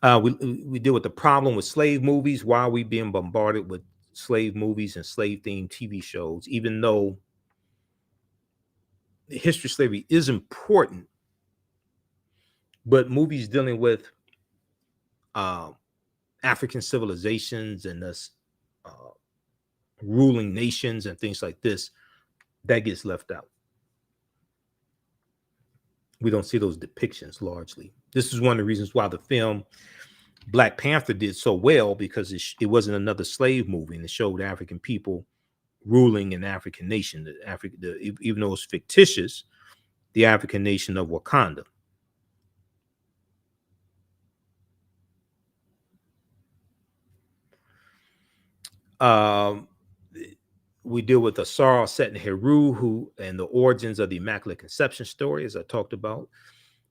We deal with the problem with slave movies. Why are we being bombarded with slave movies and slave-themed TV shows, even though the history of slavery is important, but movies dealing with African civilizations and us ruling nations and things like this, that gets left out. We don't see those depictions largely. This is one of the reasons why the film Black Panther did so well, because it wasn't another slave movie, and it showed African people ruling an African nation, even though it's fictitious, the African nation of Wakanda. We deal with Asar Seton-Heru, and the origins of the Immaculate Conception story, as I talked about,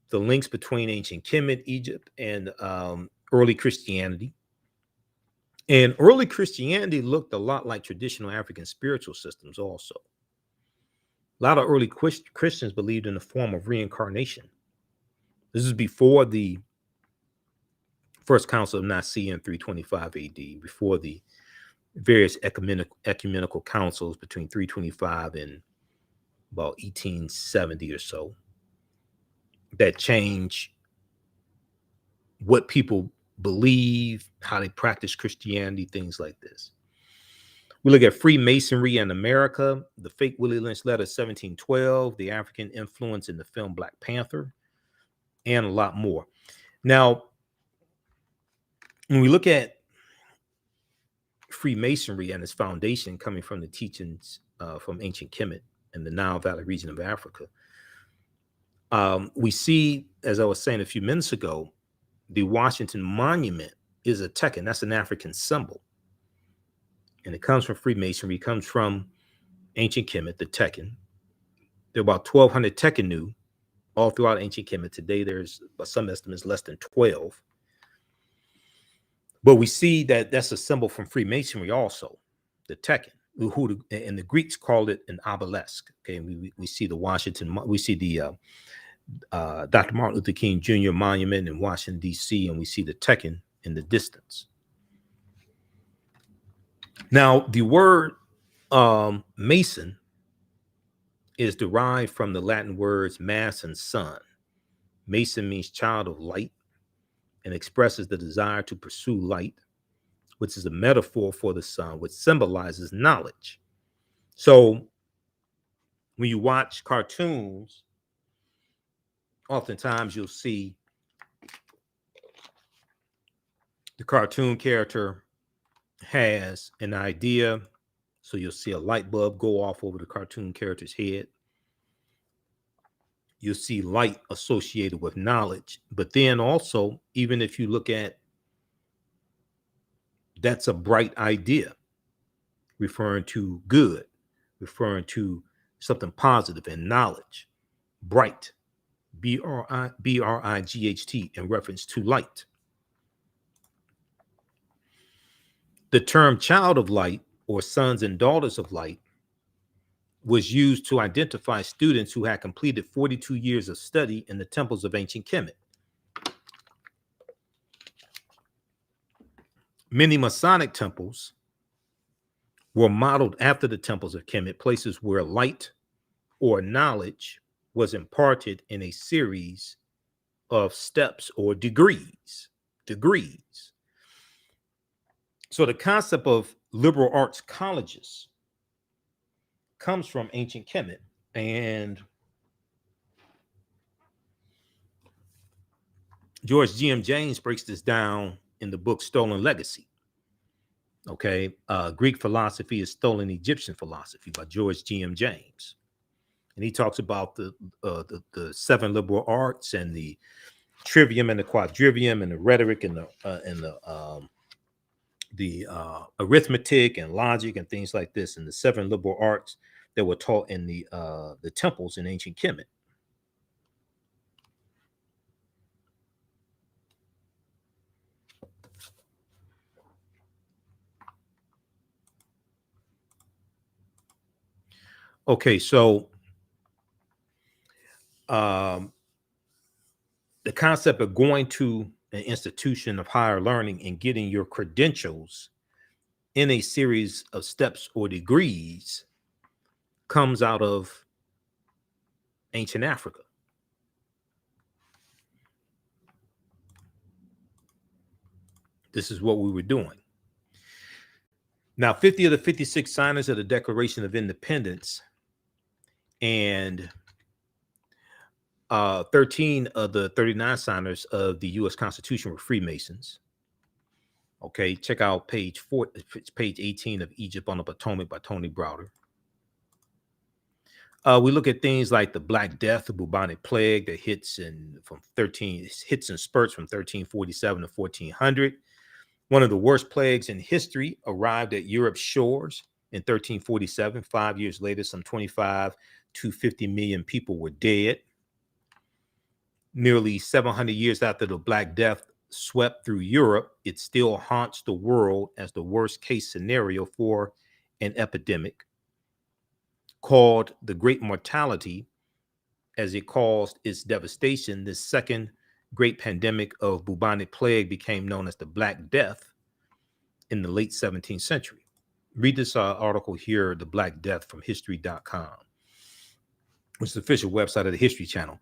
the links between ancient Kemet, Egypt, and early Christianity. And early Christianity looked a lot like traditional African spiritual systems also. A lot of early Christians believed in a form of reincarnation. This is before the First Council of Nicaea in 325 AD, before the various ecumenical councils between 325 and about 1870 or so, that change what people believe, how they practice Christianity, things like this. We look at Freemasonry in America, the fake Willie Lynch letter 1712, the African influence in the film Black Panther, and a lot more. Now, when we look at Freemasonry and its foundation coming from the teachings from ancient Kemet and the Nile Valley region of Africa, we see, as I was saying a few minutes ago, the Washington Monument is a Tekken. That's an African symbol. And it comes from Freemasonry. It comes from ancient Kemet, the Tekken. There are about 1,200 Tekkenu all throughout ancient Kemet. Today, there's, by some estimates, less than 12. But we see that that's a symbol from Freemasonry also, the Tekken, and the Greeks called it an obelisk. Okay, we see the Washington, we see the Dr. Martin Luther King Jr. monument in Washington, D.C., and we see the Tekken in the distance. Now, the word Mason is derived from the Latin words mass and sun. Mason means child of light and expresses the desire to pursue light, which is a metaphor for the sun, which symbolizes knowledge. So when you watch cartoons, oftentimes you'll see the cartoon character has an idea. So you'll see a light bulb go off over the cartoon character's head. You'll see light associated with knowledge. But then also, even if you look at, that's a bright idea, referring to good, referring to something positive, and knowledge, bright, B-R-I-G-H-T, in reference to light. The term child of light, or sons and daughters of light, was used to identify students who had completed 42 years of study in the temples of ancient Kemet. Many Masonic temples were modeled after the temples of Kemet, places where light or knowledge was imparted in a series of steps or degrees. So the concept of liberal arts colleges comes from ancient Kemet, and George G.M. James breaks this down in the book Stolen Legacy. Okay, Greek philosophy is stolen Egyptian philosophy by George G.M. James, and he talks about the 7 liberal arts and the trivium and the quadrivium and the rhetoric and the arithmetic and logic and things like this, and the 7 liberal arts that were taught in the temples in ancient Kemet. Okay, so the concept of going to an institution of higher learning and getting your credentials in a series of steps or degrees comes out of ancient Africa. This is what we were doing. Now, 50 of the 56 signers of the Declaration of Independence and 13 of the 39 signers of the U.S. Constitution were Freemasons. Okay, check out page 18 of Egypt on the Potomac by Tony Browder. We look at things like the Black Death, the bubonic plague that hits in spurts from 1347 to 1400. One of the worst plagues in history arrived at Europe's shores in 1347. 5 years later, some 25 to 50 million people were dead. Nearly 700 years after the Black Death swept through Europe, it still haunts the world as the worst case scenario for an epidemic called the Great Mortality, as it caused its devastation. This second great pandemic of bubonic plague became known as the Black Death in the late 17th century. Read this article here, The Black Death, from history.com, which is the official website of the History Channel.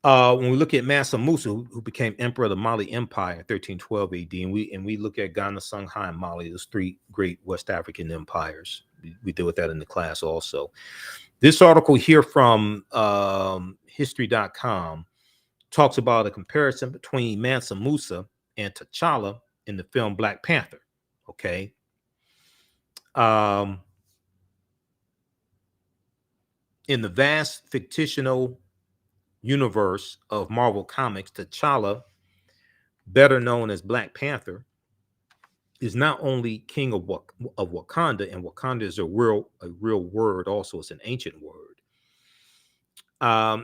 When we look at Mansa Musa, who became emperor of the Mali Empire in 1312 AD, and we look at Ghana, Songhai, and Mali, those 3 great West African empires. We deal with that in the class also. This article here from history.com talks about a comparison between Mansa Musa and T'Challa in the film Black Panther. Okay. In the vast fictional universe of Marvel Comics, T'Challa, better known as Black Panther, is not only king of Wakanda, and Wakanda is a real word. Also, it's an ancient word.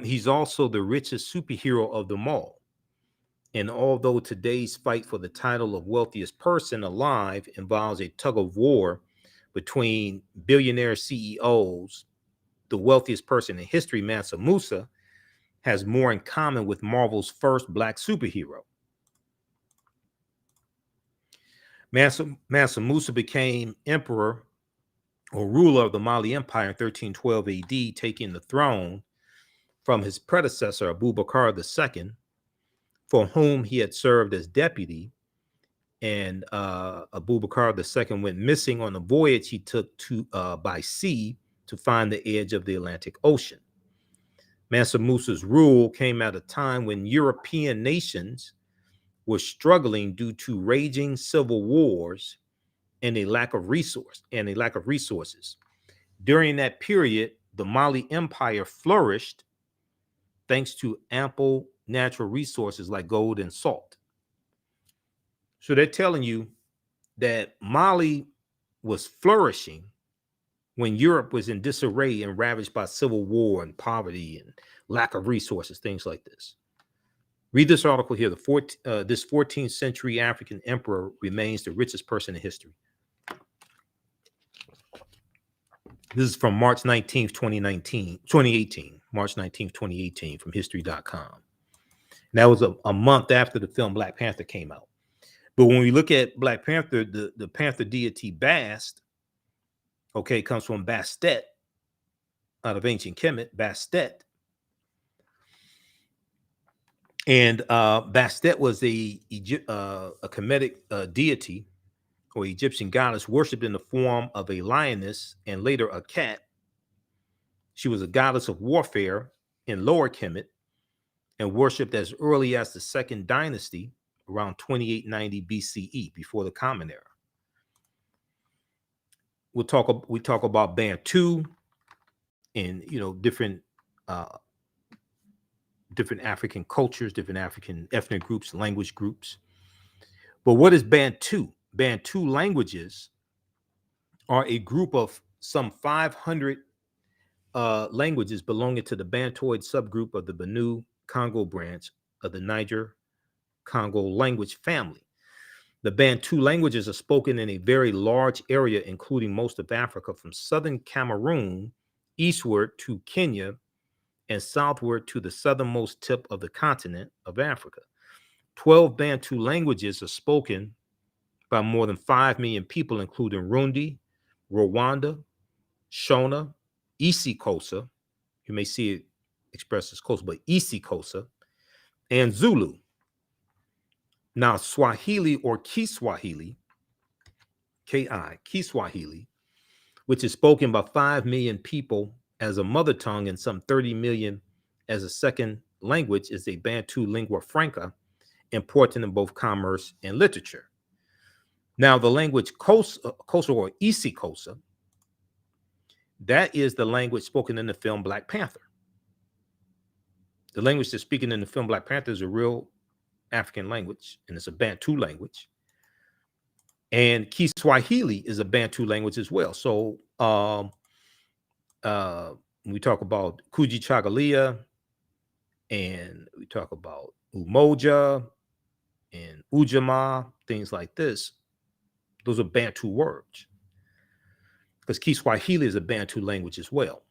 He's also the richest superhero of them all. And although today's fight for the title of wealthiest person alive involves a tug of war between billionaire CEOs, the wealthiest person in history, Mansa Musa, has more in common with Marvel's first black superhero. Mansa Musa became emperor or ruler of the Mali Empire in 1312 AD, taking the throne from his predecessor, Abubakar II, for whom he had served as deputy. And Abubakar II went missing on a voyage he took by sea to find the edge of the Atlantic Ocean. Mansa Musa's rule came at a time when European nations were struggling due to raging civil wars and a lack of resources. During that period, the Mali Empire flourished thanks to ample natural resources like gold and salt. So they're telling you that Mali was flourishing when Europe was in disarray and ravaged by civil war and poverty and lack of resources, things like this. Read this article here. This 14th century African emperor remains the richest person in history. This is from March 19th, 2018. March 19th, 2018 from history.com. And that was a month after the film Black Panther came out. But when we look at Black Panther, the Panther deity Bast, okay, comes from Bastet, out of ancient Kemet, Bastet. And Bastet was a Kemetic deity or Egyptian goddess worshipped in the form of a lioness and later a cat. She was a goddess of warfare in Lower Kemet and worshipped as early as the Second Dynasty, around 2890 BCE, before the Common Era. We talk about Bantu and different African cultures, different African ethnic groups, language groups. But what is Bantu? Bantu languages are a group of some 500 languages belonging to the Bantoid subgroup of the Benue Congo branch of the Niger Congo language family. The Bantu languages are spoken in a very large area, including most of Africa, from southern Cameroon eastward to Kenya and southward to the southernmost tip of the continent of Africa. 12 Bantu languages are spoken by more than 5 million people, including Rundi, Rwanda, Shona, isiXhosa, you may see it expressed as Xhosa, but isiXhosa, and Zulu. Now, Swahili or Kiswahili, Kiswahili, which is spoken by 5 million people as a mother tongue and some 30 million as a second language, is a Bantu lingua franca, important in both commerce and literature. Now, the language Xhosa or isiXhosa, that is the language spoken in the film Black Panther. The language that's speaking in the film Black Panther is a real African language, and it's a Bantu language. And Kiswahili is a Bantu language as well. So we talk about Kujichagulia, and we talk about Umoja and Ujamaa, things like this. Those are Bantu words, because Kiswahili is a Bantu language as well.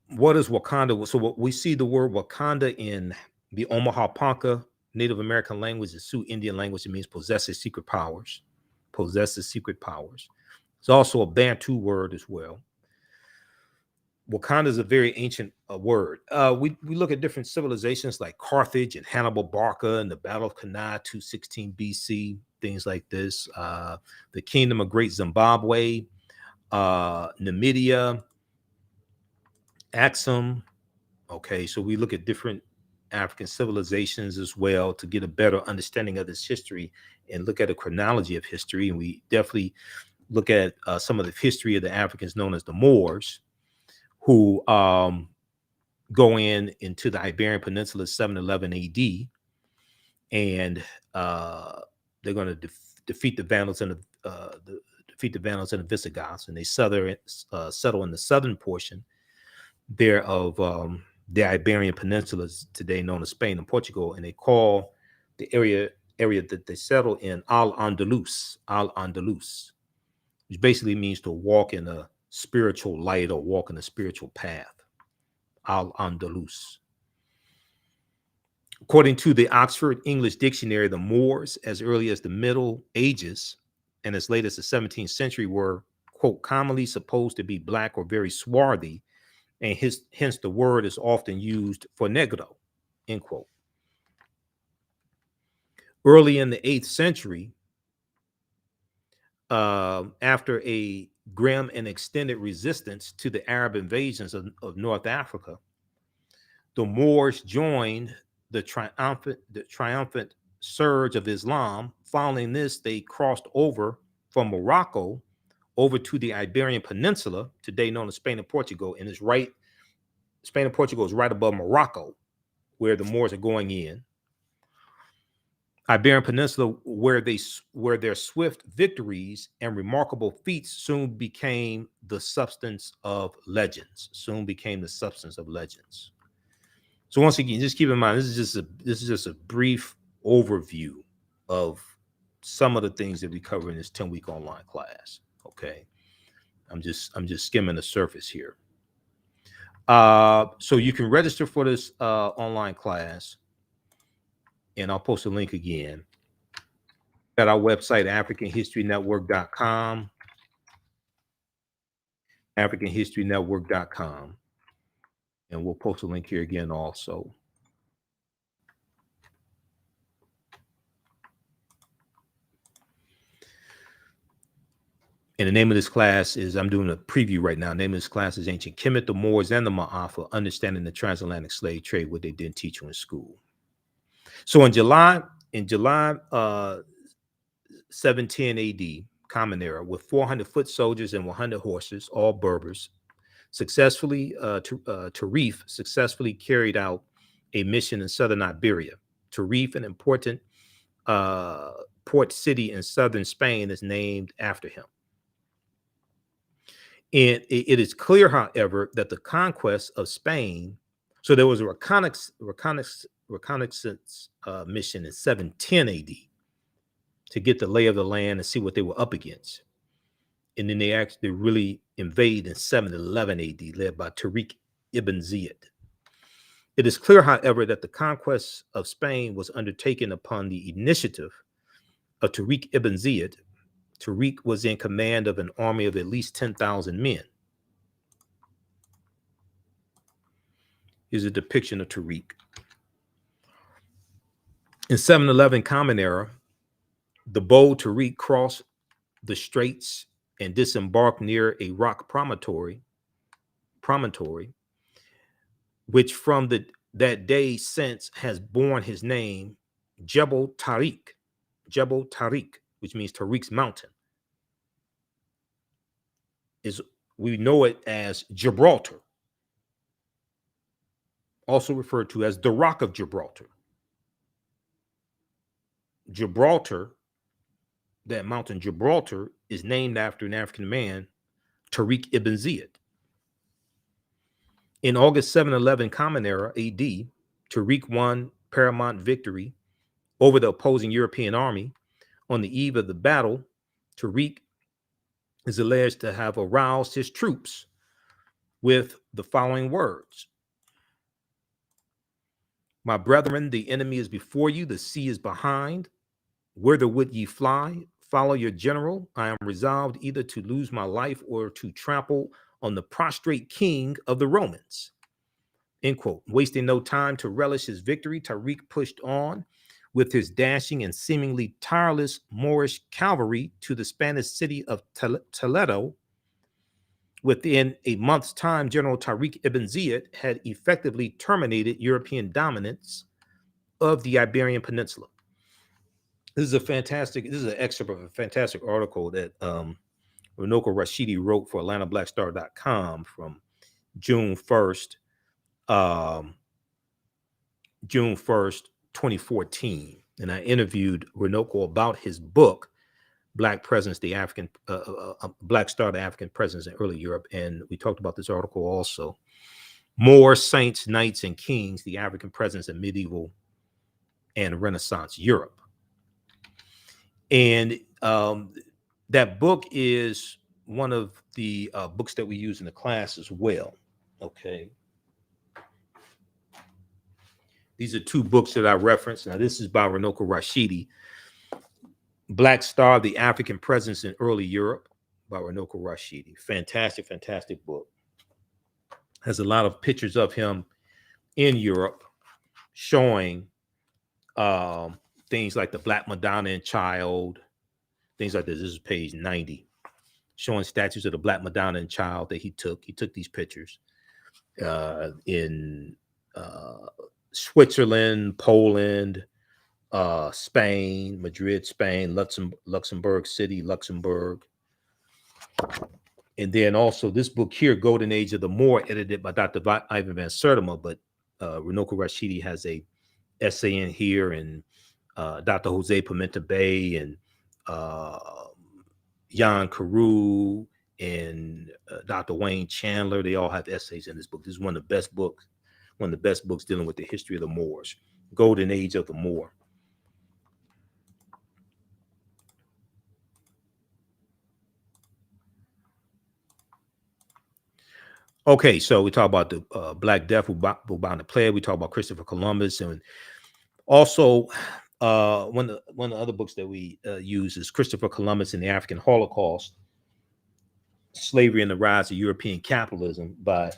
What is Wakanda? So what we see the word Wakanda in the Omaha Ponca Native American language, the Sioux Indian language. It means possesses secret powers. Possesses secret powers. It's also a Bantu word as well. Wakanda is a very ancient word. We look at different civilizations like Carthage and Hannibal Barca and the Battle of Cannae, 216 BC, things like this. The Kingdom of Great Zimbabwe, Namibia, Axum. Okay, so we look at different African civilizations as well to get a better understanding of this history and look at a chronology of history. And we definitely look at some of the history of the Africans known as the Moors, who go into the Iberian Peninsula 711 AD, and they're going to defeat the Vandals and the Visigoths, and they settle in the southern portion there of the Iberian Peninsula, today known as Spain and Portugal, and they call the area that they settle in Al-Andalus, which basically means to walk in a spiritual light or walk in a spiritual path. Al-Andalus. According to the Oxford English Dictionary, the Moors, as early as the Middle Ages and as late as the 17th century, were, quote, commonly supposed to be black or very swarthy, and hence the word is often used for negro, end quote. Early in the 8th century, after a grim and extended resistance to the Arab invasions of North Africa, the Moors joined the triumphant surge of Islam. Following this, they crossed over from Morocco over to the Iberian Peninsula, today known as Spain and Portugal, and Spain and Portugal is right above Morocco, where the Moors are going in. Iberian Peninsula, where their swift victories and remarkable feats soon became the substance of legends. So once again, just keep in mind, this is just a brief overview of some of the things that we cover in this 10-week online class. Okay, I'm just skimming the surface here. So you can register for this online class, and I'll post a link again at our website, AfricanHistoryNetwork.com. AfricanHistoryNetwork.com, and we'll post a link here again also. And the name of this class is, I'm doing a preview right now. The name of this class is Ancient Kemet, the Moors, and the Maafa, Understanding the Transatlantic Slave Trade, what they didn't teach you in school. So in July 710 AD, Common Era, with 400 foot soldiers and 100 horses, all Berbers, Tarif successfully carried out a mission in southern Iberia. Tarif, an important port city in southern Spain, is named after him. And it is clear, however, that the conquest of Spain, so there was a reconnaissance mission in 710 AD to get the lay of the land and see what they were up against. And then they actually really invade in 711 AD, led by Tariq ibn Ziyad. It is clear, however, that the conquest of Spain was undertaken upon the initiative of Tariq ibn Ziyad. Tariq was in command of an army of at least 10,000 men. Here's a depiction of Tariq. In 711 Common Era, the bold Tariq crossed the straits and disembarked near a rock promontory, which from that day since has borne his name, Jebel Tariq, which means Tariq's mountain. We know it as Gibraltar, also referred to as the Rock of Gibraltar. Gibraltar, that mountain Gibraltar, is named after an African man, Tariq ibn Ziyad. In August 711 Common Era AD, Tariq won paramount victory over the opposing European army. On the eve of the battle, Tariq is alleged to have aroused his troops with the following words: "My brethren, the enemy is before you, the sea is behind. Whither would ye fly? Follow your general. I am resolved either to lose my life or to trample on the prostrate king of the Romans." End quote. Wasting no time to relish his victory, Tariq pushed on with his dashing and seemingly tireless Moorish cavalry to the Spanish city of Toledo. Within a month's time, General Tariq ibn Ziyad had effectively terminated European dominance of the Iberian Peninsula. This is an excerpt of a fantastic article that Runoko Rashidi wrote for AtlantaBlackStar.com from June 1st June 1st, 2014. And I interviewed Renoko about his book, Black Presence, the African, Black Star, the African Presence in Early Europe. And we talked about this article also. Moors, Saints, Knights, and Kings, the African Presence in Medieval and Renaissance Europe. And that book is one of the books that we use in the class as well. Okay. These are two books that I referenced. Now, this is by Runoko Rashidi. Black Star, the African Presence in Early Europe by Runoko Rashidi. Fantastic, fantastic book. Has a lot of pictures of him in Europe showing things like the Black Madonna and Child, things like this. This is page 90, showing statues of the Black Madonna and Child that he took. He took these pictures in Switzerland, Poland, Spain, Madrid, Spain, Luxembourg City, Luxembourg. And then also this book here, Golden Age of the Moor, edited by Dr. Ivan van Sertima, but Runoko Rashidi has a essay in here, and Dr. Jose Pimenta Bay and Jan Carew and Dr. Wayne Chandler, they all have essays in this book. This is one of the best books dealing with the history of the Moors, Golden Age of the Moor. Okay, so we talk about the Black Death, Bubonic the Plague. We talk about Christopher Columbus, and also one of the other books that we use is Christopher Columbus and the African Holocaust, Slavery and the Rise of European Capitalism by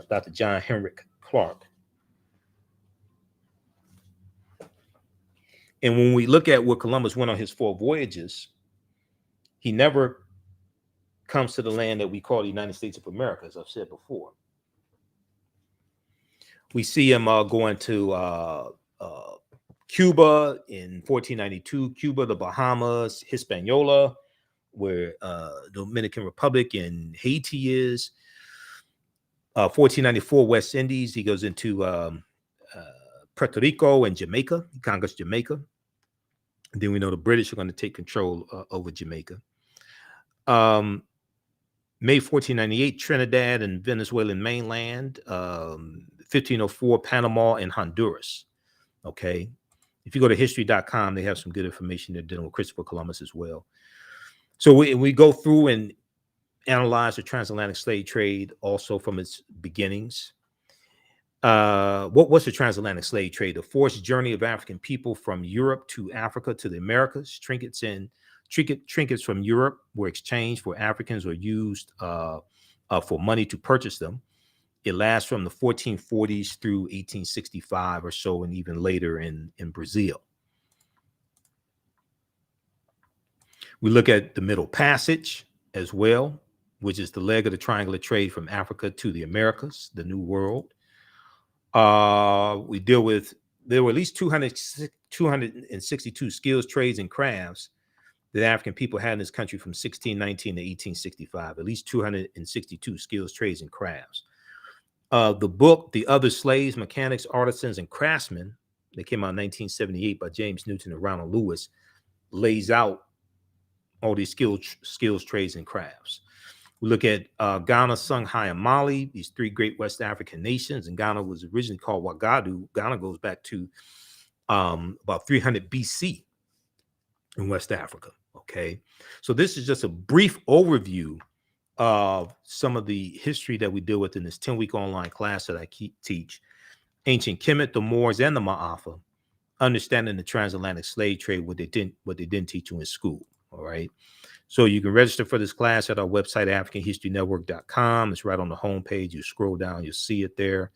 Dr. John Henrik Clark. And when we look at where Columbus went on his 4 voyages, he never comes to the land that we call the United States of America, as I've said before. We see him going to Cuba in 1492, Cuba, the Bahamas, Hispaniola, where Dominican Republic and Haiti is. 1494, West Indies. He goes into Puerto Rico and Jamaica. He conquers Jamaica. And then we know the British are going to take control over Jamaica. May 1498, Trinidad and Venezuelan mainland. 1504, Panama and Honduras. Okay. If you go to history.com, they have some good information there dealing with Christopher Columbus as well. So we go through and analyze the transatlantic slave trade also from its beginnings. What was the transatlantic slave trade? The forced journey of African people from Europe to Africa to the Americas. Trinkets from Europe were exchanged for Africans or used for money to purchase them. It lasts from the 1440s through 1865 or so, and even later in Brazil. We look at the Middle Passage as well, which is the leg of the triangular trade from Africa to the Americas, the New World. We deal with, there were at least 262 skills, trades, and crafts that African people had in this country from 1619 to 1865, at least 262 skills, trades, and crafts. The book, The Other Slaves, Mechanics, Artisans, and Craftsmen, that came out in 1978 by James Newton and Ronald Lewis, lays out all these skills, trades, and crafts. We look at Ghana, Songhai, and Mali, these 3 great West African nations. And Ghana was originally called Wagadu. Ghana goes back to about 300 BC in West Africa. Okay, so this is just a brief overview of some of the history that we deal with in this 10-week online class that I teach. Ancient Kemet, the Moors, and the Maafa, understanding the transatlantic slave trade, what they didn't teach you in school. All right. So you can register for this class at our website, AfricanHistoryNetwork.com. It's right on the homepage. You scroll down, you'll see it there.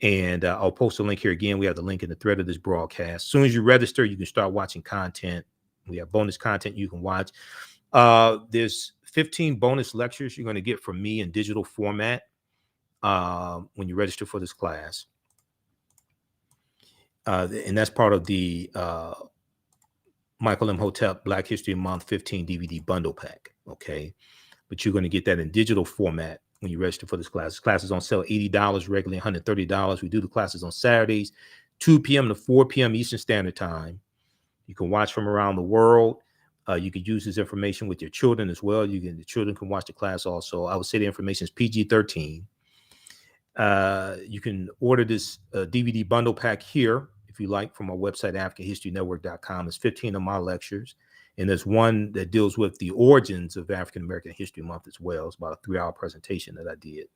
And I'll post a link here again. We have the link in the thread of this broadcast. As soon as you register, you can start watching content. We have bonus content you can watch. There's 15 bonus lectures you're going to get from me in digital format when you register for this class. And that's part of the Michael Imhotep Black History Month 15 DVD bundle pack. Okay. But you're going to get that in digital format when you register for this class. This class is on sale $80, regularly $130. We do the classes on Saturdays, 2 p.m. to 4 p.m. Eastern Standard Time. You can watch from around the world. You can use this information with your children as well. The children can watch the class also. I would say the information is PG-13. You can order this DVD bundle pack here, if you like, from our website, AfricanHistoryNetwork.com. It's 15 of my lectures. And there's one that deals with the origins of African American History Month as well. It's about a 3-hour presentation that I did.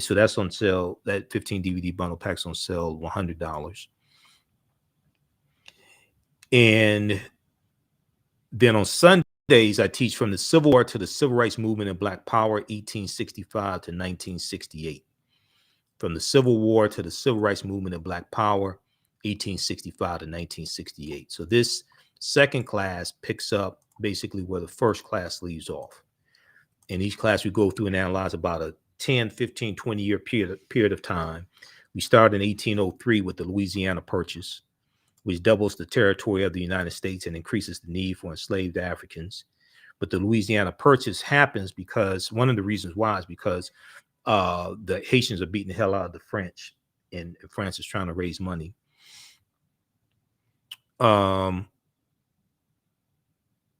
So that's on sale. That 15 DVD bundle pack's on sale, $100. And then on Sundays, I teach from the Civil War to the Civil Rights Movement and Black Power, 1865 to 1968. From the Civil War to the Civil Rights Movement and Black Power, 1865 to 1968. So this second class picks up basically where the first class leaves off. In each class, we go through and analyze about a 10, 15, 20-year period of time. We start in 1803 with the Louisiana Purchase, which doubles the territory of the United States and increases the need for enslaved Africans. But the Louisiana Purchase happens because one of the reasons why is because the Haitians are beating the hell out of the French, and France is trying to raise money.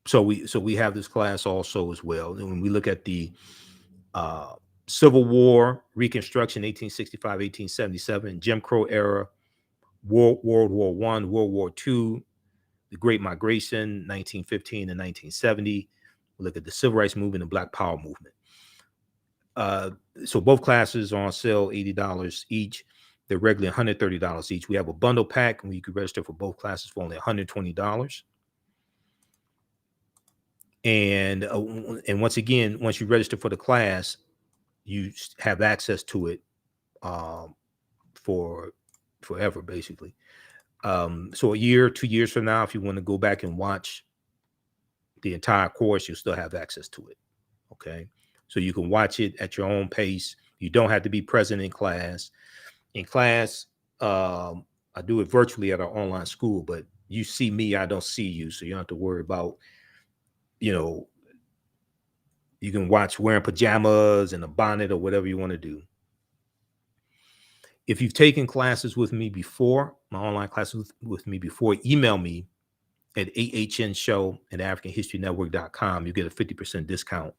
So we have this class also as well. And when we look at the Civil War, Reconstruction, 1865, 1877, Jim Crow era, World War I, World War II, the Great Migration, 1915 and 1970. We look at the Civil Rights Movement and Black Power Movement. So both classes are on sale, $80 each. They're regularly $130 each. We have a bundle pack, and you can register for both classes for only $120. And once again, once you register for the class, you have access to it for forever, basically. So a year, 2 years from now, if you want to go back and watch the entire course, you'll still have access to it. Okay. So you can watch it at your own pace. You don't have to be present in class. In class, I do it virtually at our online school, but you see me, I don't see you. So you don't have to worry about, you can watch wearing pajamas and a bonnet or whatever you want to do. If you've taken classes with me before, my online classes with me before, email me at ahnshow@AfricanHistoryNetwork.com. You get a 50% discount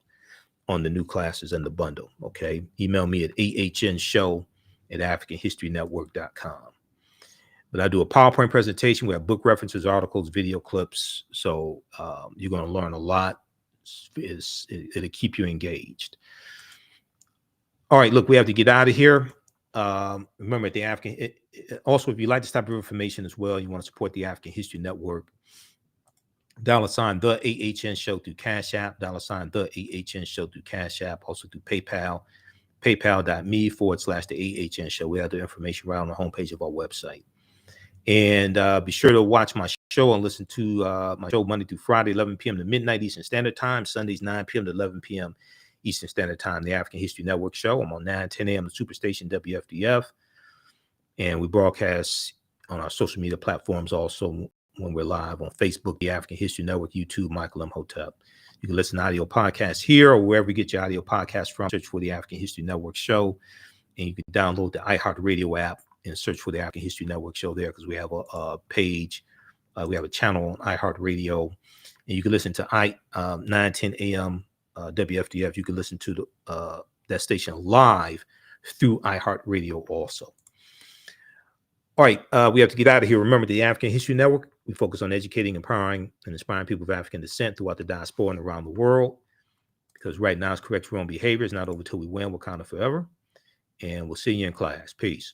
on the new classes and the bundle. Okay. Email me at ahnshow@AfricanHistoryNetwork.com. But I do a PowerPoint presentation. We have book references, articles, video clips. So you're going to learn a lot. It'll keep you engaged. All right, look, we have to get out of here. Remember, at the African, also, if you like this type of information as well, you want to support the African History Network, $ the AHN Show through Cash App, $ the AHN Show through Cash App, also through PayPal, paypal.me/the AHN Show. We have the information right on the homepage of our website. And be sure to watch my show and listen to my show Monday through Friday, 11 p.m. to midnight Eastern Standard Time, Sundays, 9 p.m. to 11 p.m. Eastern Standard Time, the African History Network Show. I'm on 9-10 a.m. the Superstation WFDF. And we broadcast on our social media platforms also when we're live on Facebook, the African History Network, YouTube, Michael Imhotep. You can listen to audio podcasts here or wherever you get your audio podcasts from. Search for the African History Network Show. And you can download the iHeartRadio app and search for the African History Network Show there, because we have a page. We have a channel on iHeartRadio. And you can listen to 9-10 a.m. WFDF. You can listen to that station live through iHeartRadio also. All right, we have to get out of here. Remember, the African History Network, we focus on educating, empowering, and inspiring people of African descent throughout the diaspora and around the world. Because right now, it's correct wrong behavior. It's not over till we win. Wakanda forever. And we'll see you in class. Peace.